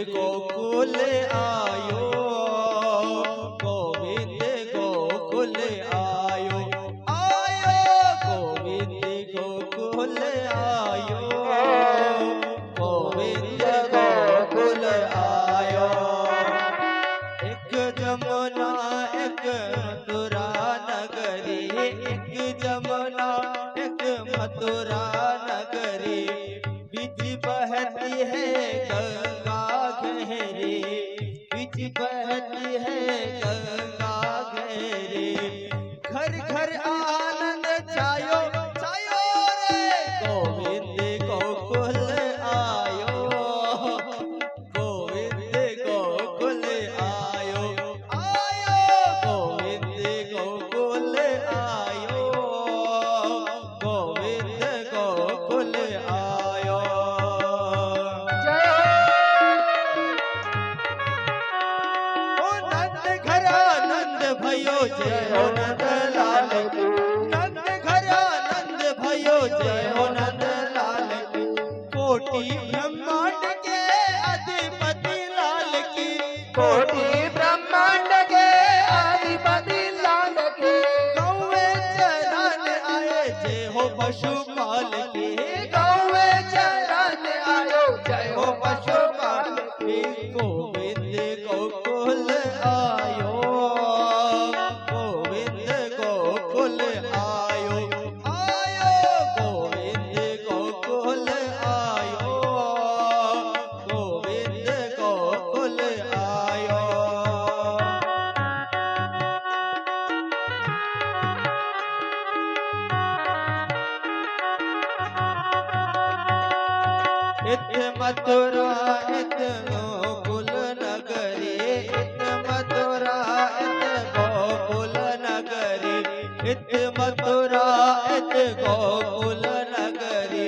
गोकुल आयो, गोविंद गोकुल आयो। आयो गोविंद गोकुल आयो, गोविंद गोकुल आयो। एक जमुना एक मथुरा नगरी, एक जमुना एक मथुरा नगरी। बीच बहती है गंगा गहरी, बीच बहती है गंगा गहरी। घर घर आनंद छायो छायो रे, गोविंद गोकुल आयो, गोविंद गोकुल आयो। आयो गोविंद गोकुल आयो, गोविंद गोकुल आयो। भयो, जय हो नंद लाल की। नंद घर आनंद भयो, जय हो नंद लाल की। कोटि ब्रह्मांड के अधिपति लाल की। कोटि ब्रह्मांड के अधिपति लाल की। गौवे चरान आए, जय हो पशुपाल की। गौवे चरान आयो, जय हो पशुपाल की। गोविंद गोकुल आयो, गोविंद गोकुल आयो। आयो गोविंद गोकुल आयो, गोविंद गोकुल आयो। इत मथुरा इत गोकुल नगरी, इत मथुरा इत गोकुल नगरी, इत मथुरा इत गोकुल नगरी,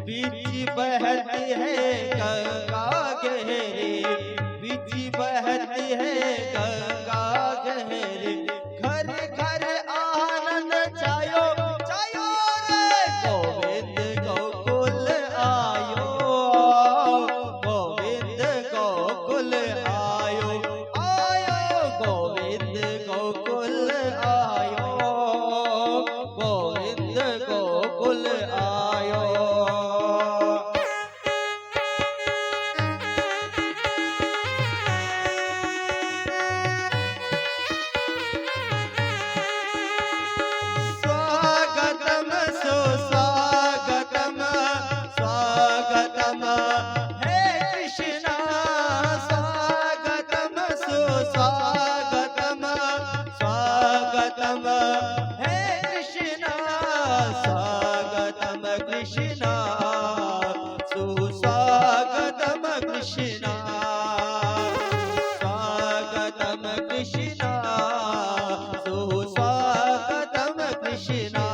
बीच बहती है गंगा गहरी, बीच बहती है गंगा गहरी, घर घर आनंद छायो छायो रे, गोविंद गोकुल आयो, गोविंद गोकुल आयो, आयो गोविंद गोकुल आयो, गोविंद गोकुल आयो। स्वागतम सुस्वागतम स्वागतम हे कृष्णा, स्वागतम सुस्वागतम स्वागतम हे कृष्णा, स्वागतम कृष्णा, सुस्वागतम कृष्णा, स्वागतम कृष्णा, सुस्वागतम कृष्णा।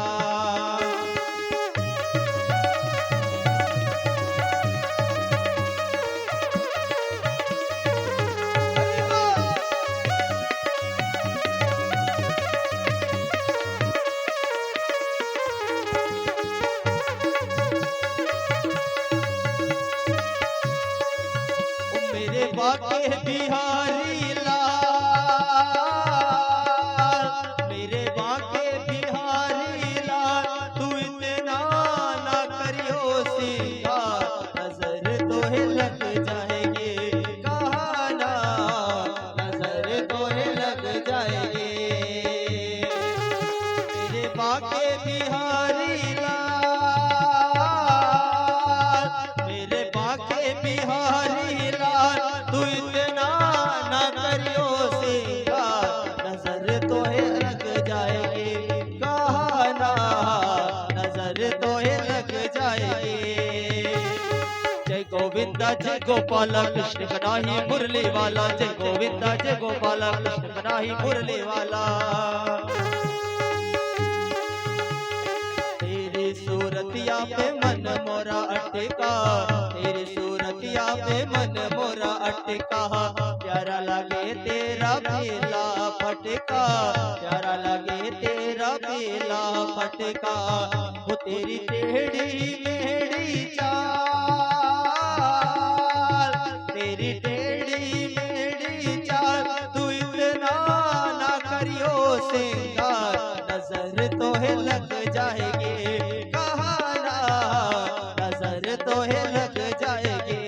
मेरे बाके बिहारी लाल, मेरे बाके बिहारी लाल, तू इतना ना करियो सिंगार, नजर तोहे लग जाएगी कहाना, नजर तोहे लग जाएगी। मेरे बाके बिहारी लाल, मेरे बाके बिहारी लाल, तू इतना ना करियो सिंगार, नजर तोहे लग जाएगी कहाना, नजर तोहे लग जाएगी। जय गोविंदा जय गोपाला कृष्ण कन्हई मुरली वाला, जय गोविंदा जय गोपाला कृष्ण कन्हई मुरली वाला। तेरी सूरतिया पे मन मोरा अटका, तेरी सूरतिया पे मन मोरा अटका, प्यारा लगे तेरा बेला फटका, प्यारा लगे तेरा बेला फटका, वो तेरी टेढ़ी मेढ़ी चाल, तेरी टेढ़ी मेढ़ी चाल, तू इतना ना करियो सिंगार, नजर तोहे लग जाएगी कहाना, नजर तोहे लग जाएगी।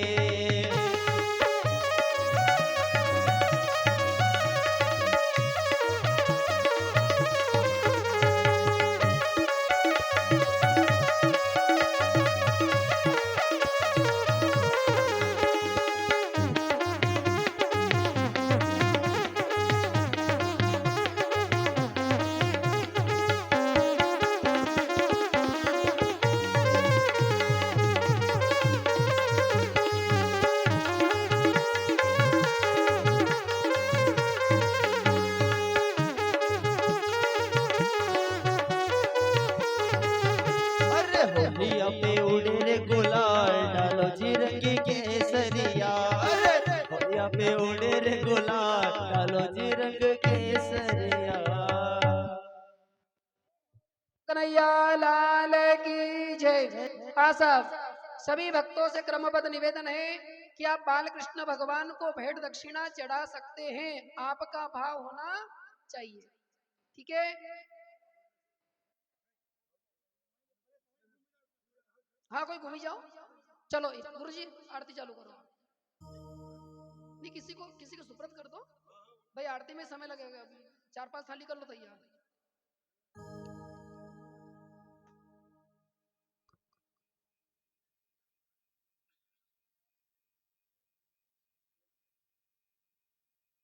होलिया पे उड़े रे गुलाल, डालो जिरंगी केसरिया, होलिया पे उड़े रे गुलाल, डालो जिरंग केसरिया। कन्हैया लाल की जय। हाँ साहब, सभी भक्तों से क्रमबद्ध निवेदन है कि आप बाल कृष्ण भगवान को भेंट दक्षिणा चढ़ा सकते हैं, आपका भाव होना चाहिए, ठीक है। हाँ कोई घूमी जाओ, चलो गुरुजी आरती चालू करो। नहीं किसी को सुप्रत कर दो भाई, आरती में समय लगेगा, अभी 4-5 थाली कर लो तैयार।